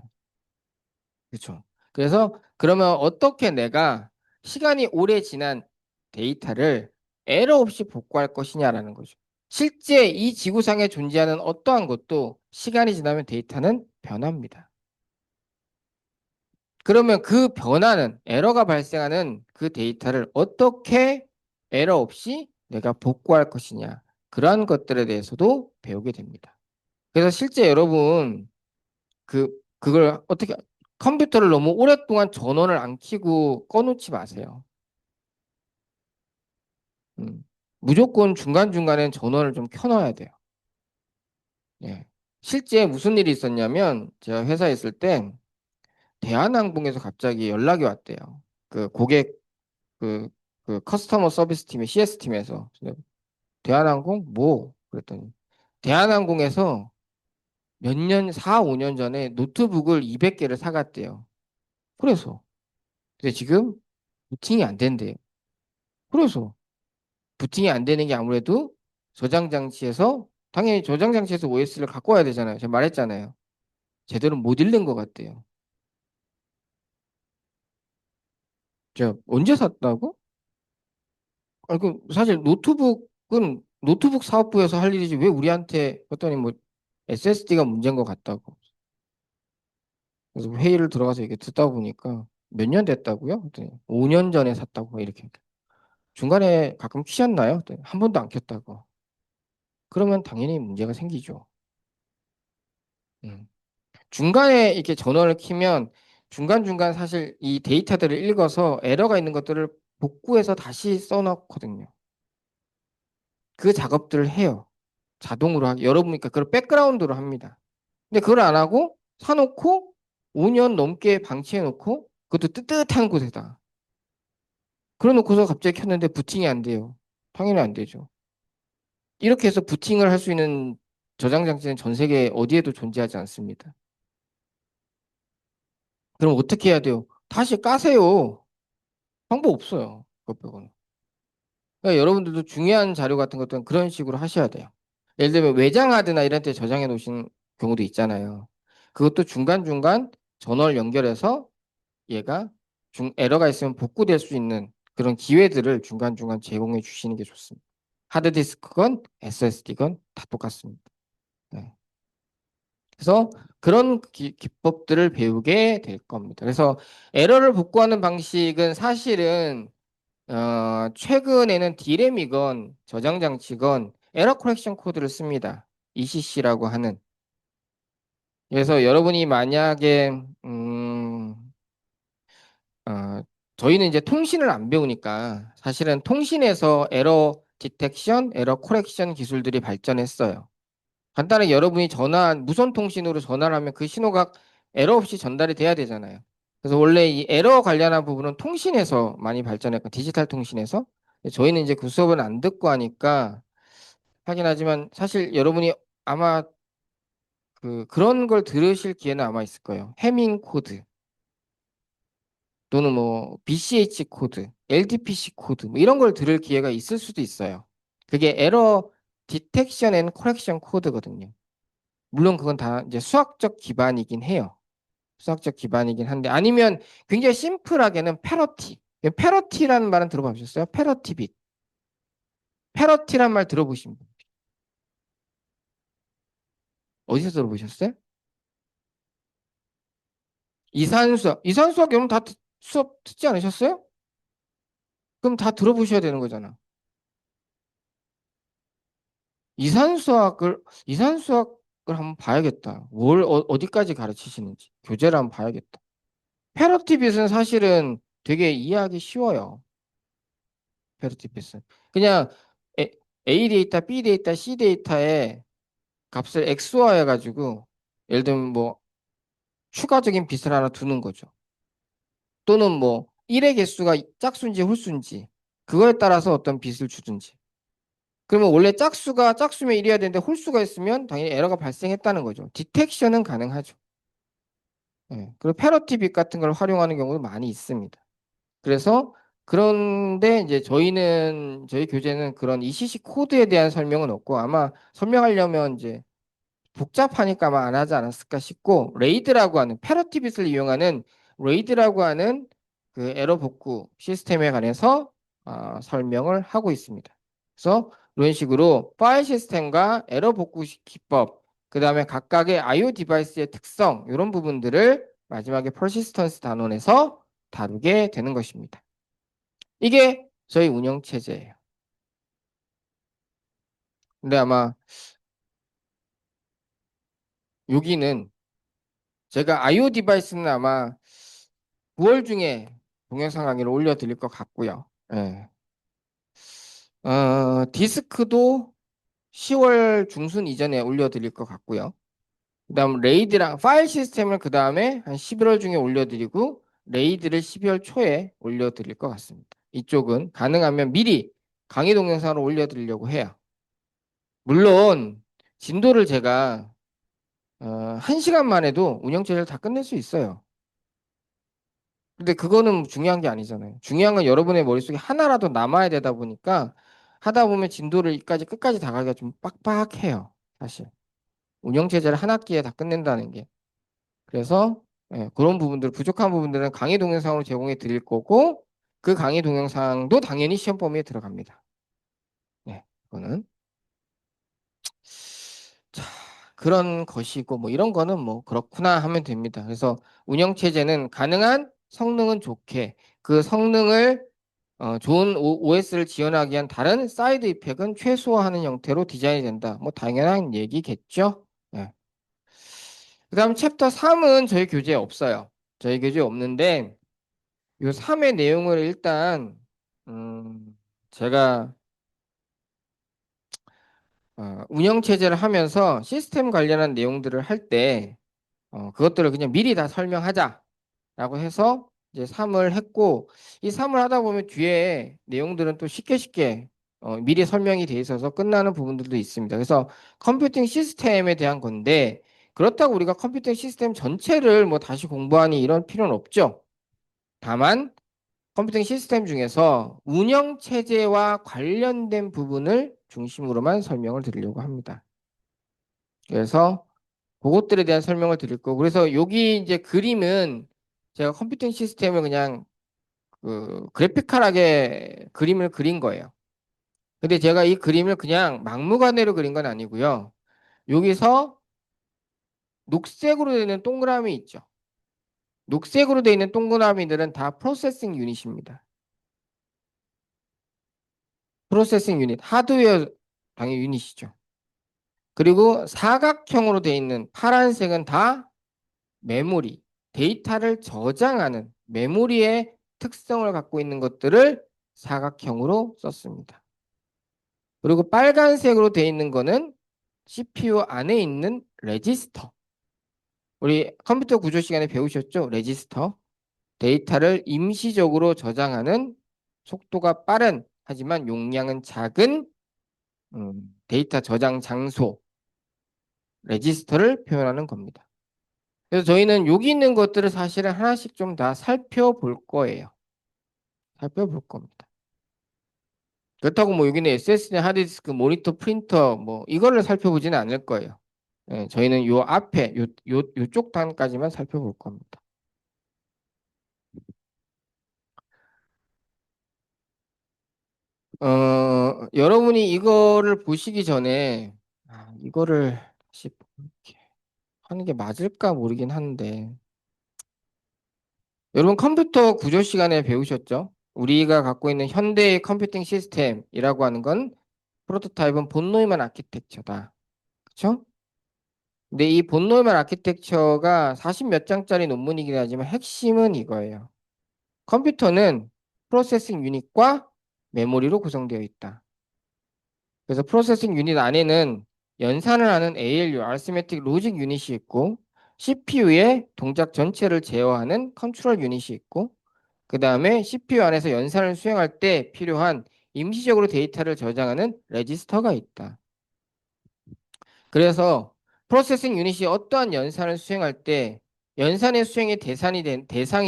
그렇죠. 그래서 그러면 어떻게 내가 시간이 오래 지난 데이터를 에러 없이 복구할 것이냐라는 거죠. 실제 이 지구상에 존재하는 어떠한 것도 시간이 지나면 데이터는 변합니다. 그러면 그 변화는 에러가 발생하는 그 데이터를 어떻게 에러 없이 내가 복구할 것이냐. 그러한 것들에 대해서도 배우게 됩니다. 그래서 실제 여러분 그걸 어떻게 컴퓨터를 너무 오랫동안 전원을 안 켜고 꺼놓지 마세요. 음. 무조건 중간중간엔 전원을 좀 켜놔야 돼요. 예. 실제 무슨 일이 있었냐면 제가 회사에 있을 때 대한항공에서 갑자기 연락이 왔대요. 그 고객 그, 그 커스터머 서비스 팀의 CS 팀에서 대한항공 뭐 그랬더니 대한항공에서 몇 년, 4, 5년 전에 노트북을 200개를 사갔대요. 그래서 근데 지금 부팅이 안 된대요. 그래서 부팅이 안 되는 게 아무래도 저장 장치에서 당연히 저장 장치에서 OS를 갖고 와야 되잖아요. 제가 말했잖아요. 제대로 못 읽는 것 같대요. 제가 언제 샀다고? 아니, 그 사실 노트북은 노트북 사업부에서 할 일이지 왜 우리한테 했더니 뭐 SSD가 문제인 것 같다고. 그래서 회의를 들어가서 이렇게 듣다 보니까 몇 년 됐다고요? 그랬더니 5년 전에 샀다고 이렇게. 중간에 가끔 키셨나요? 그랬더니 한 번도 안 켰다고. 그러면 당연히 문제가 생기죠. 음. 중간에 이렇게 전원을 키면 중간중간 사실 이 데이터들을 읽어서 에러가 있는 것들을 복구해서 다시 써놓거든요. 그 작업들을 해요. 자동으로 하기. 여러분, 그러니까 그걸 백그라운드로 합니다. 근데 그걸 안 하고 사놓고 5년 넘게 방치해놓고 그것도 뜨뜻한 곳에다. 그래 놓고서 갑자기 켰는데 부팅이 안 돼요. 당연히 안 되죠. 이렇게 해서 부팅을 할 수 있는 저장 장치는 전 세계 어디에도 존재하지 않습니다. 그럼 어떻게 해야 돼요? 다시 까세요. 방법 없어요. 그것 빼고는. 그러니까 여러분들도 중요한 자료 같은 것들은 그런 식으로 하셔야 돼요. 예를 들면 외장하드나 이런 데 저장해 놓으신 경우도 있잖아요. 그것도 중간중간 전원을 연결해서 얘가 에러가 있으면 복구될 수 있는 그런 기회들을 중간중간 제공해 주시는 게 좋습니다. 하드디스크건 SSD건 다 똑같습니다. 네. 그래서 그런 기법들을 배우게 될 겁니다. 그래서 에러를 복구하는 방식은 사실은 최근에는 D램이건 저장 장치건 에러 커렉션 코드를 씁니다. ECC라고 하는. 그래서 여러분이 만약에 어, 저희는 이제 통신을 안 배우니까 사실은 통신에서 에러 디텍션, 에러 코렉션 기술들이 발전했어요. 간단하게 여러분이 무선 통신으로 전화를 하면 그 신호가 에러 없이 전달이 돼야 되잖아요. 그래서 원래 이 에러 관련한 부분은 통신에서 많이 발전했고 디지털 통신에서 저희는 이제 그 수업은 안 듣고 하니까 하긴 하지만 사실 여러분이 아마 그런 걸 들으실 기회는 아마 있을 거예요. 해밍 코드 또는 뭐 BCH 코드, LDPC 코드 뭐 이런 걸 들을 기회가 있을 수도 있어요. 그게 에러 디텍션 앤 커렉션 코드거든요. 물론 그건 다 이제 수학적 기반이긴 해요. 수학적 기반이긴 한데 아니면 굉장히 심플하게는 패러티. 패러티라는 말은 들어보셨어요? 패러티 빛. 패러티란 말 들어보신 분 어디서 들어보셨어요? 이산수학. 이산수학 여러분 다 수업 듣지 않으셨어요? 그럼 다 들어보셔야 되는 거잖아. 이산수학을 한번 봐야겠다. 어디까지 가르치시는지. 교재를 한번 봐야겠다. 패러티 빛은 사실은 되게 이해하기 쉬워요. 패러티 빛은. 그냥 A, A 데이터, B 데이터, C 데이터에 값을 XY 해가지고 예를 들면 뭐 추가적인 빛을 하나 두는 거죠. 또는 뭐 1의 개수가 짝수인지 홀수인지 그거에 따라서 어떤 빛을 주든지. 그러면 원래 짝수가 짝수면 1이어야 되는데 홀수가 있으면 당연히 에러가 발생했다는 거죠. 디텍션은 가능하죠. 네. 그리고 패러티 빛 같은 걸 활용하는 경우도 많이 있습니다. 그래서 그런데 이제 저희 교재는 그런 ECC 코드에 대한 설명은 없고 아마 설명하려면 이제 복잡하니까 아마 안 하지 않았을까 싶고 레이드라고 하는 패러티빗을 이용하는 레이드라고 하는 그 에러 복구 시스템에 관해서 설명을 하고 있습니다. 그래서 이런 식으로 파일 시스템과 에러 복구 기법, 그 다음에 각각의 I/O 디바이스의 특성, 이런 부분들을 마지막에 퍼시스턴스 단원에서 다루게 되는 것입니다. 이게 저희 운영 체제예요. 근데 아마 여기는 제가 I/O 디바이스는 아마 9월 중에 동영상 강의를 올려드릴 것 같고요. 예. 디스크도 10월 중순 이전에 올려드릴 것 같고요. 그다음 레이드랑 파일 시스템을 그 다음에 한 11월 중에 올려드리고 레이드를 12월 초에 올려드릴 것 같습니다. 이쪽은 가능하면 미리 강의 동영상으로 올려드리려고 해요. 물론 진도를 제가 1시간만 해도 운영체제를 다 끝낼 수 있어요. 근데 그거는 중요한 게 아니잖아요. 중요한 건 여러분의 머릿속에 하나라도 남아야 되다 보니까 하다 보면 진도를 끝까지 다 가기가 좀 빡빡해요. 사실. 운영체제를 한 학기에 다 끝낸다는 게. 그래서 그런 부분들, 부족한 부분들은 강의 동영상으로 제공해 드릴 거고 그 강의 동영상도 당연히 시험 범위에 들어갑니다. 네, 그거는. 자, 그런 것이고 뭐 이런 거는 뭐 그렇구나 하면 됩니다. 그래서 운영체제는 가능한 성능은 좋게 그 성능을 좋은 OS를 지원하기 위한 다른 사이드 이펙은 최소화하는 형태로 디자인이 된다. 뭐 당연한 얘기겠죠. 네. 그다음 챕터 3은 저희 교재에 없어요. 저희 교재에 없는데 요 3의 내용을 일단 제가 운영 체제를 하면서 시스템 관련한 내용들을 할 때 그것들을 그냥 미리 다 설명하자라고 해서 이제 3을 했고 이 3을 하다 보면 뒤에 내용들은 또 쉽게 미리 설명이 돼 있어서 끝나는 부분들도 있습니다. 그래서 컴퓨팅 시스템에 대한 건데 그렇다고 우리가 컴퓨팅 시스템 전체를 뭐 다시 공부하니 이런 필요는 없죠. 다만 컴퓨팅 시스템 중에서 운영 체제와 관련된 부분을 중심으로만 설명을 드리려고 합니다. 그래서 그것들에 대한 설명을 드릴 거고 그래서 여기 이제 그림은 제가 컴퓨팅 시스템을 그냥 그 그래픽컬하게 그림을 그린 거예요. 근데 제가 이 그림을 그냥 막무가내로 그린 건 아니고요. 여기서 녹색으로 되어 있는 동그라미 있죠. 녹색으로 되어 있는 동그라미들은 다 프로세싱 유닛입니다. 프로세싱 유닛, 하드웨어 당연히 유닛이죠. 그리고 사각형으로 되어 있는 파란색은 다 메모리, 데이터를 저장하는 메모리의 특성을 갖고 있는 것들을 사각형으로 썼습니다. 그리고 빨간색으로 되어 있는 거는 CPU 안에 있는 레지스터. 우리 컴퓨터 구조 시간에 배우셨죠? 레지스터. 데이터를 임시적으로 저장하는 속도가 빠른 하지만 용량은 작은 데이터 저장 장소 레지스터를 표현하는 겁니다. 그래서 저희는 여기 있는 것들을 사실은 하나씩 좀 다 살펴볼 거예요. 살펴볼 겁니다. 그렇다고 뭐 여기는 SSD, 하드디스크, 모니터, 프린터 뭐 이거를 살펴보지는 않을 거예요. 예, 저희는 요 앞에 요쪽 단까지만 살펴볼 겁니다. 여러분이 이거를 보시기 전에 이거를 다시 이렇게 하는 게 맞을까 모르긴 한데 여러분 컴퓨터 구조 시간에 배우셨죠? 우리가 갖고 있는 현대의 컴퓨팅 시스템이라고 하는 건 프로토타입은 본 노이만 아키텍처다. 그렇죠? 근데 이 본 노이만 아키텍처가 40 몇 장짜리 논문이긴 하지만 핵심은 이거예요. 컴퓨터는 프로세싱 유닛과 메모리로 구성되어 있다. 그래서 프로세싱 유닛 안에는 연산을 하는 ALU, Arithmetic Logic 유닛이 있고 CPU의 동작 전체를 제어하는 컨트롤 유닛이 있고 그 다음에 CPU 안에서 연산을 수행할 때 필요한 임시적으로 데이터를 저장하는 레지스터가 있다. 그래서 프로세싱 유닛이 어떠한 연산을 수행할 때 연산의 수행의 대상이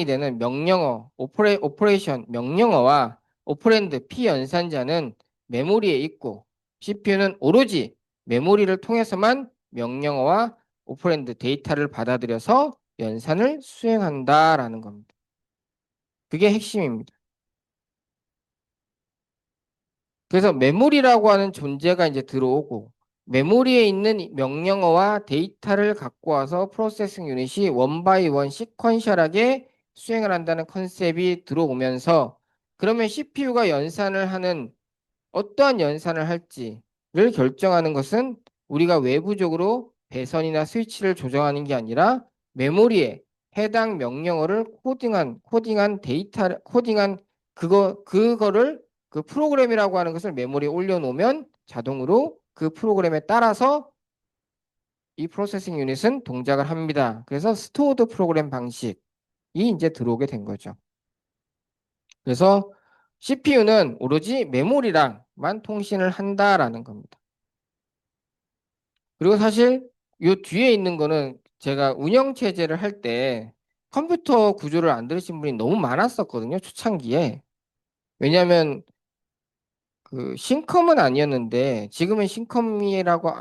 되는 명령어, 오퍼레이션 명령어와 오퍼랜드 피연산자는 메모리에 있고 CPU는 오로지 메모리를 통해서만 명령어와 오퍼랜드 데이터를 받아들여서 연산을 수행한다라는 겁니다. 그게 핵심입니다. 그래서 메모리라고 하는 존재가 이제 들어오고 메모리에 있는 명령어와 데이터를 갖고 와서 프로세싱 유닛이 원 바이 원 시퀀셜하게 수행을 한다는 컨셉이 들어오면서 그러면 CPU가 연산을 하는 어떠한 연산을 할지를 결정하는 것은 우리가 외부적으로 배선이나 스위치를 조정하는 게 아니라 메모리에 해당 명령어를 코딩한 데이터, 코딩한 그거를 그 프로그램이라고 하는 것을 메모리에 올려놓으면 자동으로 그 프로그램에 따라서 이 프로세싱 유닛은 동작을 합니다. 그래서 스토어드 프로그램 방식이 이제 들어오게 된 거죠. 그래서 CPU는 오로지 메모리랑만 통신을 한다라는 겁니다. 그리고 사실 요 뒤에 있는 거는 제가 운영 체제를 할 때 컴퓨터 구조를 안 들으신 분이 너무 많았었거든요. 초창기에. 왜냐하면 그 신컴은 아니었는데 지금은 신컴이라고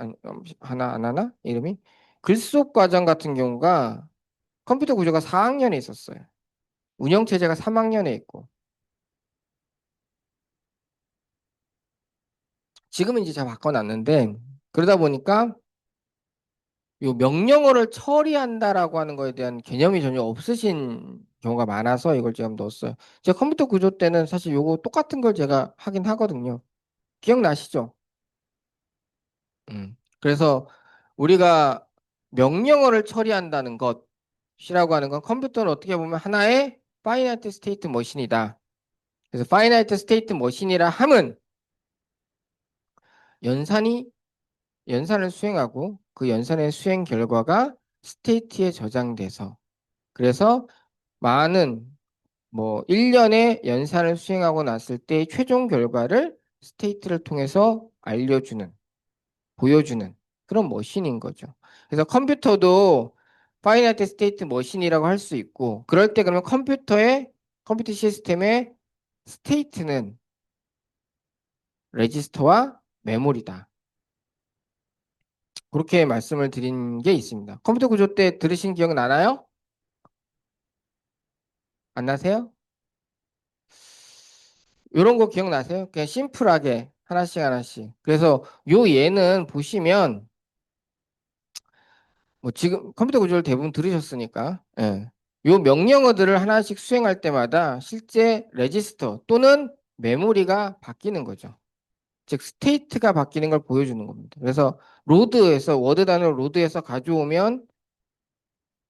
하나 안 하나? 이름이? 글속 과정 같은 경우가 컴퓨터 구조가 4학년에 있었어요. 운영 체제가 3학년에 있고 지금은 이제 다 바꿔놨는데 그러다 보니까 요 명령어를 처리한다라고 하는 거에 대한 개념이 전혀 없으신 경우가 많아서 이걸 제가 넣었어요. 제 컴퓨터 구조 때는 사실 요거 똑같은 걸 제가 하긴 하거든요. 기억나시죠? 그래서 우리가 명령어를 처리한다는 것이라고 하는 건 컴퓨터는 어떻게 보면 하나의 파이나이트 스테이트 머신이다. 그래서 파이나이트 스테이트 머신이라 함은 연산이 연산을 수행하고 그 연산의 수행 결과가 스테이트에 저장돼서 그래서 많은 뭐 1년에 연산을 수행하고 났을 때 최종 결과를 스테이트를 통해서 알려주는, 보여주는 그런 머신인 거죠. 그래서 컴퓨터도 파이나이트 스테이트 머신이라고 할 수 있고 그럴 때 그러면 컴퓨터 시스템의 스테이트는 레지스터와 메모리다. 그렇게 말씀을 드린 게 있습니다. 컴퓨터 구조 때 들으신 기억 나나요? 안 나세요? 이런 거 기억나세요? 그냥 심플하게 하나씩 하나씩. 그래서 요 예는 보시면 뭐 지금 컴퓨터 구조를 대부분 들으셨으니까 예. 요 명령어들을 하나씩 수행할 때마다 실제 레지스터 또는 메모리가 바뀌는 거죠. 즉 스테이트가 바뀌는 걸 보여주는 겁니다. 그래서 로드에서 워드 단어를 로드에서 가져오면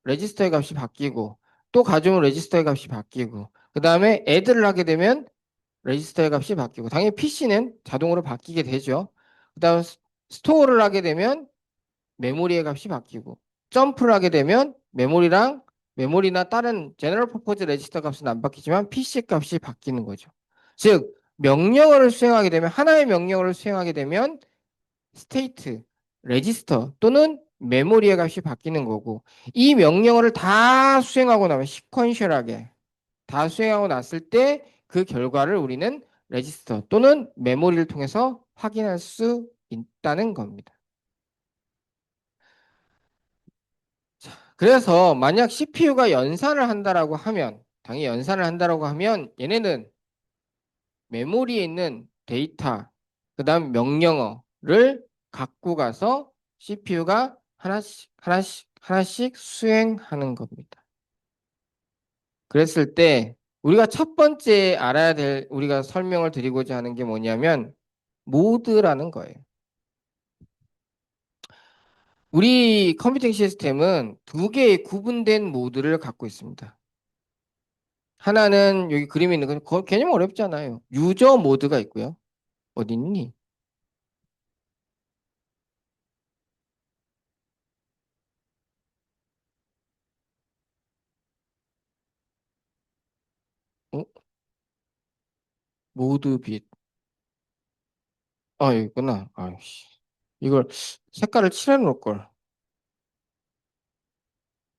레지스터의 값이 바뀌고 또 가져오면 레지스터의 값이 바뀌고 그 다음에 애드를 하게 되면 레지스터의 값이 바뀌고 당연히 PC는 자동으로 바뀌게 되죠. 그다음 스토어를 하게 되면 메모리의 값이 바뀌고 점프를 하게 되면 메모리나 다른 제너럴 퍼포즈 레지스터 값은 안 바뀌지만 PC 값이 바뀌는 거죠. 즉 명령어를 수행하게 되면 하나의 명령어를 수행하게 되면 스테이트, 레지스터 또는 메모리의 값이 바뀌는 거고 이 명령어를 다 수행하고 나면 시퀀셜하게 다 수행하고 났을 때 그 결과를 우리는 레지스터 또는 메모리를 통해서 확인할 수 있다는 겁니다. 그래서 만약 CPU가 연산을 한다라고 하면 당연히 연산을 한다라고 하면 얘네는 메모리에 있는 데이터 그다음 명령어를 갖고 가서 CPU가 하나씩 수행하는 겁니다. 그랬을 때 우리가 첫 번째 알아야 될 우리가 설명을 드리고자 하는 게 뭐냐면 모드라는 거예요. 우리 컴퓨팅 시스템은 두 개의 구분된 모드를 갖고 있습니다. 하나는 여기 그림에 있는 건 개념 어렵잖아요. 유저 모드가 있고요. 어디 있니? 어? 모드 빛. 아, 여기 있구나. 아이씨. 이걸 색깔을 칠해 놓을 걸.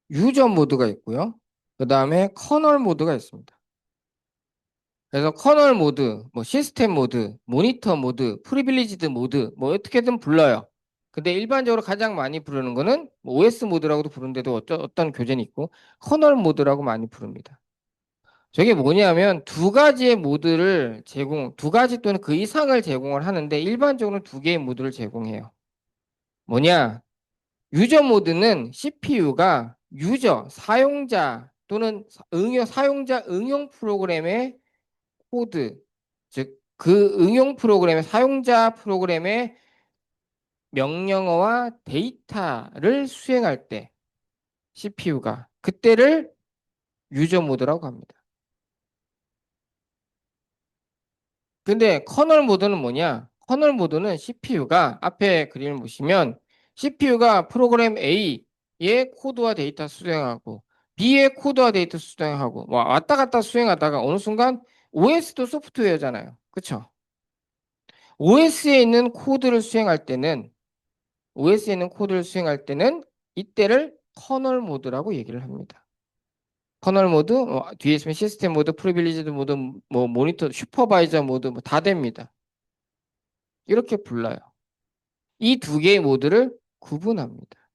유저 모드가 있고요. 그 다음에 커널 모드가 있습니다. 그래서 커널 모드, 뭐 시스템 모드, 모니터 모드, 프리빌리지드 모드, 뭐 어떻게든 불러요. 근데 일반적으로 가장 많이 부르는 거는 뭐 OS 모드라고도 부르는데도 어떤 교재는 있고 커널 모드라고 많이 부릅니다. 저게 뭐냐면 두 가지의 모드를 두 가지 또는 그 이상을 제공을 하는데 일반적으로 두 개의 모드를 제공해요. 뭐냐? 유저 모드는 CPU가 사용자 또는 사용자 응용 프로그램의 코드, 즉 그 응용 프로그램의 사용자 프로그램의 명령어와 데이터를 수행할 때 CPU가 그때를 유저 모드라고 합니다. 근데 커널 모드는 뭐냐? 커널 모드는 CPU가 앞에 그림을 보시면 CPU가 프로그램 A의 코드와 데이터 수행하고 B의 코드와 데이터 수행하고 왔다 갔다 수행하다가 어느 순간 OS도 소프트웨어잖아요. 그렇죠? OS에 있는 코드를 수행할 때는 OS에 있는 코드를 수행할 때는 이때를 커널 모드라고 얘기를 합니다. 커널 모드, 뒤에 있으면 시스템 모드, 프리빌리지드 모드, 뭐 모니터, 슈퍼바이저 모드 뭐 다 됩니다. 이렇게 불러요. 이 두 개의 모드를 구분합니다.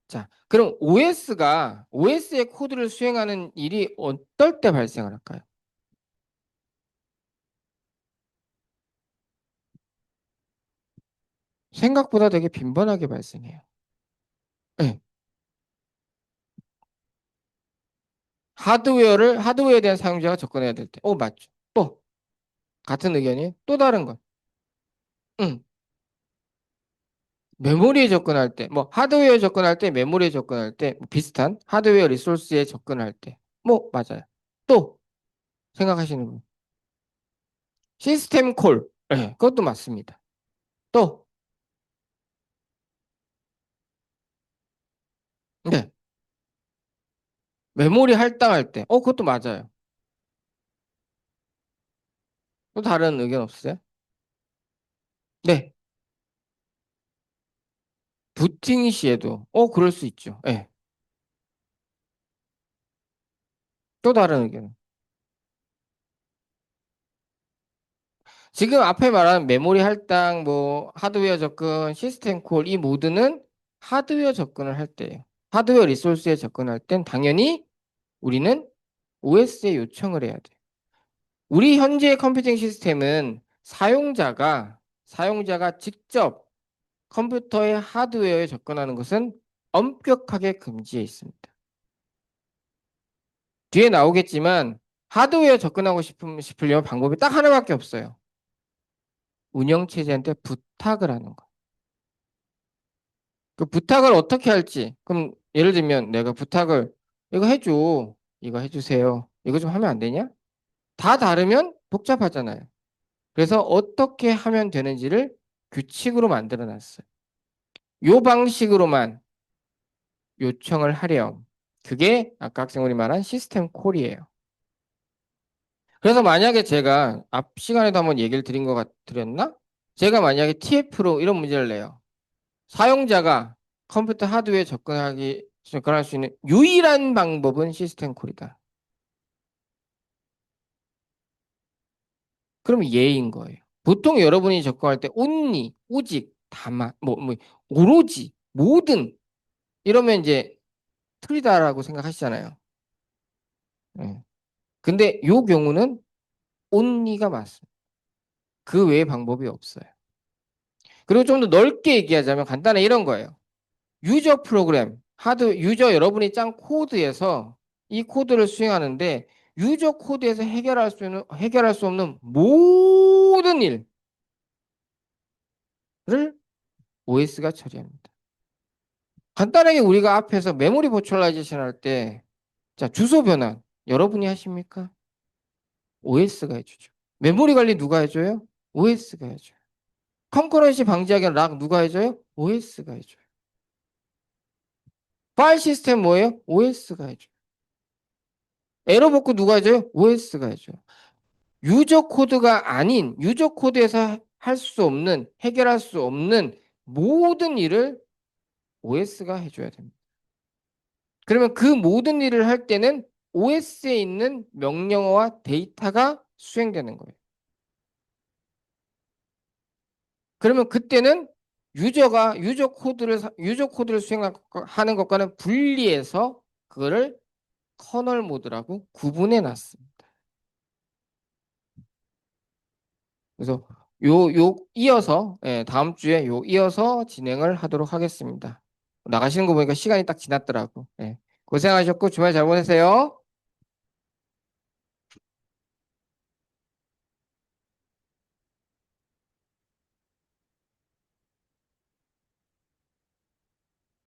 자, 그럼 OS의 코드를 수행하는 일이 어떨 때 발생을 할까요? 생각보다 되게 빈번하게 발생해요. 네. 하드웨어에 대한 사용자가 접근해야 될 때. 맞죠. 또, 같은 의견이에요? 또 다른 건. 응. 메모리에 접근할 때, 하드웨어에 접근할 때, 메모리에 접근할 때, 비슷한 하드웨어 리소스에 접근할 때. 맞아요. 또, 생각하시는 분. 시스템 콜. 네, 그것도 맞습니다. 또, 네. 메모리 할당할 때. 그것도 맞아요. 또 다른 의견 없으세요? 네. 부팅 시에도. 그럴 수 있죠. 네. 또 다른 의견. 지금 앞에 말한 메모리 할당, 하드웨어 접근, 시스템 콜, 이 모드는 하드웨어 접근을 할 때예요. 하드웨어 리소스에 접근할 땐 당연히 우리는 OS에 요청을 해야 돼. 우리 현재의 컴퓨팅 시스템은 사용자가 직접 컴퓨터의 하드웨어에 접근하는 것은 엄격하게 금지해 있습니다. 뒤에 나오겠지만 하드웨어 접근하고 싶으려면 방법이 딱 하나밖에 없어요. 운영체제한테 부탁을 하는 거. 그 부탁을 어떻게 할지. 그럼 예를 들면 내가 부탁을 이거 해줘. 이거 해주세요. 이거 좀 하면 안 되냐? 다 다르면 복잡하잖아요. 그래서 어떻게 하면 되는지를 규칙으로 만들어 놨어요. 요 방식으로만 요청을 하렴. 그게 아까 학생분이 말한 시스템 콜이에요. 그래서 만약에 제가 앞 시간에도 한번 얘기를 드렸나? 제가 만약에 TF로 이런 문제를 내요. 사용자가 컴퓨터 하드웨어에 접근할 수 있는 유일한 방법은 시스템 콜이다. 그럼 예인 거예요. 보통 여러분이 접근할 때 온리, 오직, 다만, 오로지, 모든 이러면 이제 틀리다라고 생각하시잖아요. 예. 근데 요 경우는 온리가 맞습니다. 그 외에 방법이 없어요. 그리고 좀 더 넓게 얘기하자면 간단히 이런 거예요. 유저 프로그램, 유저 여러분이 짠 코드에서 이 코드를 수행하는데 유저 코드에서 해결할 수 없는 모든 일을 OS가 처리합니다. 간단하게 우리가 앞에서 메모리 버추얼라이제이션 할 때, 자, 주소 변환 여러분이 하십니까? OS가 해주죠. 메모리 관리 누가 해줘요? OS가 해줘요. 컨커런시 방지하기 락 누가 해줘요? OS가 해줘요. 파일 시스템 뭐예요? OS가 해줘요. 에러 복구 누가 해줘요? OS가 해줘요. 유저 코드에서 할 수 없는, 해결할 수 없는 모든 일을 OS가 해줘야 됩니다. 그러면 그 모든 일을 할 때는 OS에 있는 명령어와 데이터가 수행되는 거예요. 그러면 그때는 유저 코드를 수행하는 것과는 분리해서 그거를 커널 모드라고 구분해 놨습니다. 그래서 이어서, 예, 다음 주에 이어서 진행을 하도록 하겠습니다. 나가시는 거 보니까 시간이 딱 지났더라고. 예. 고생하셨고 주말 잘 보내세요.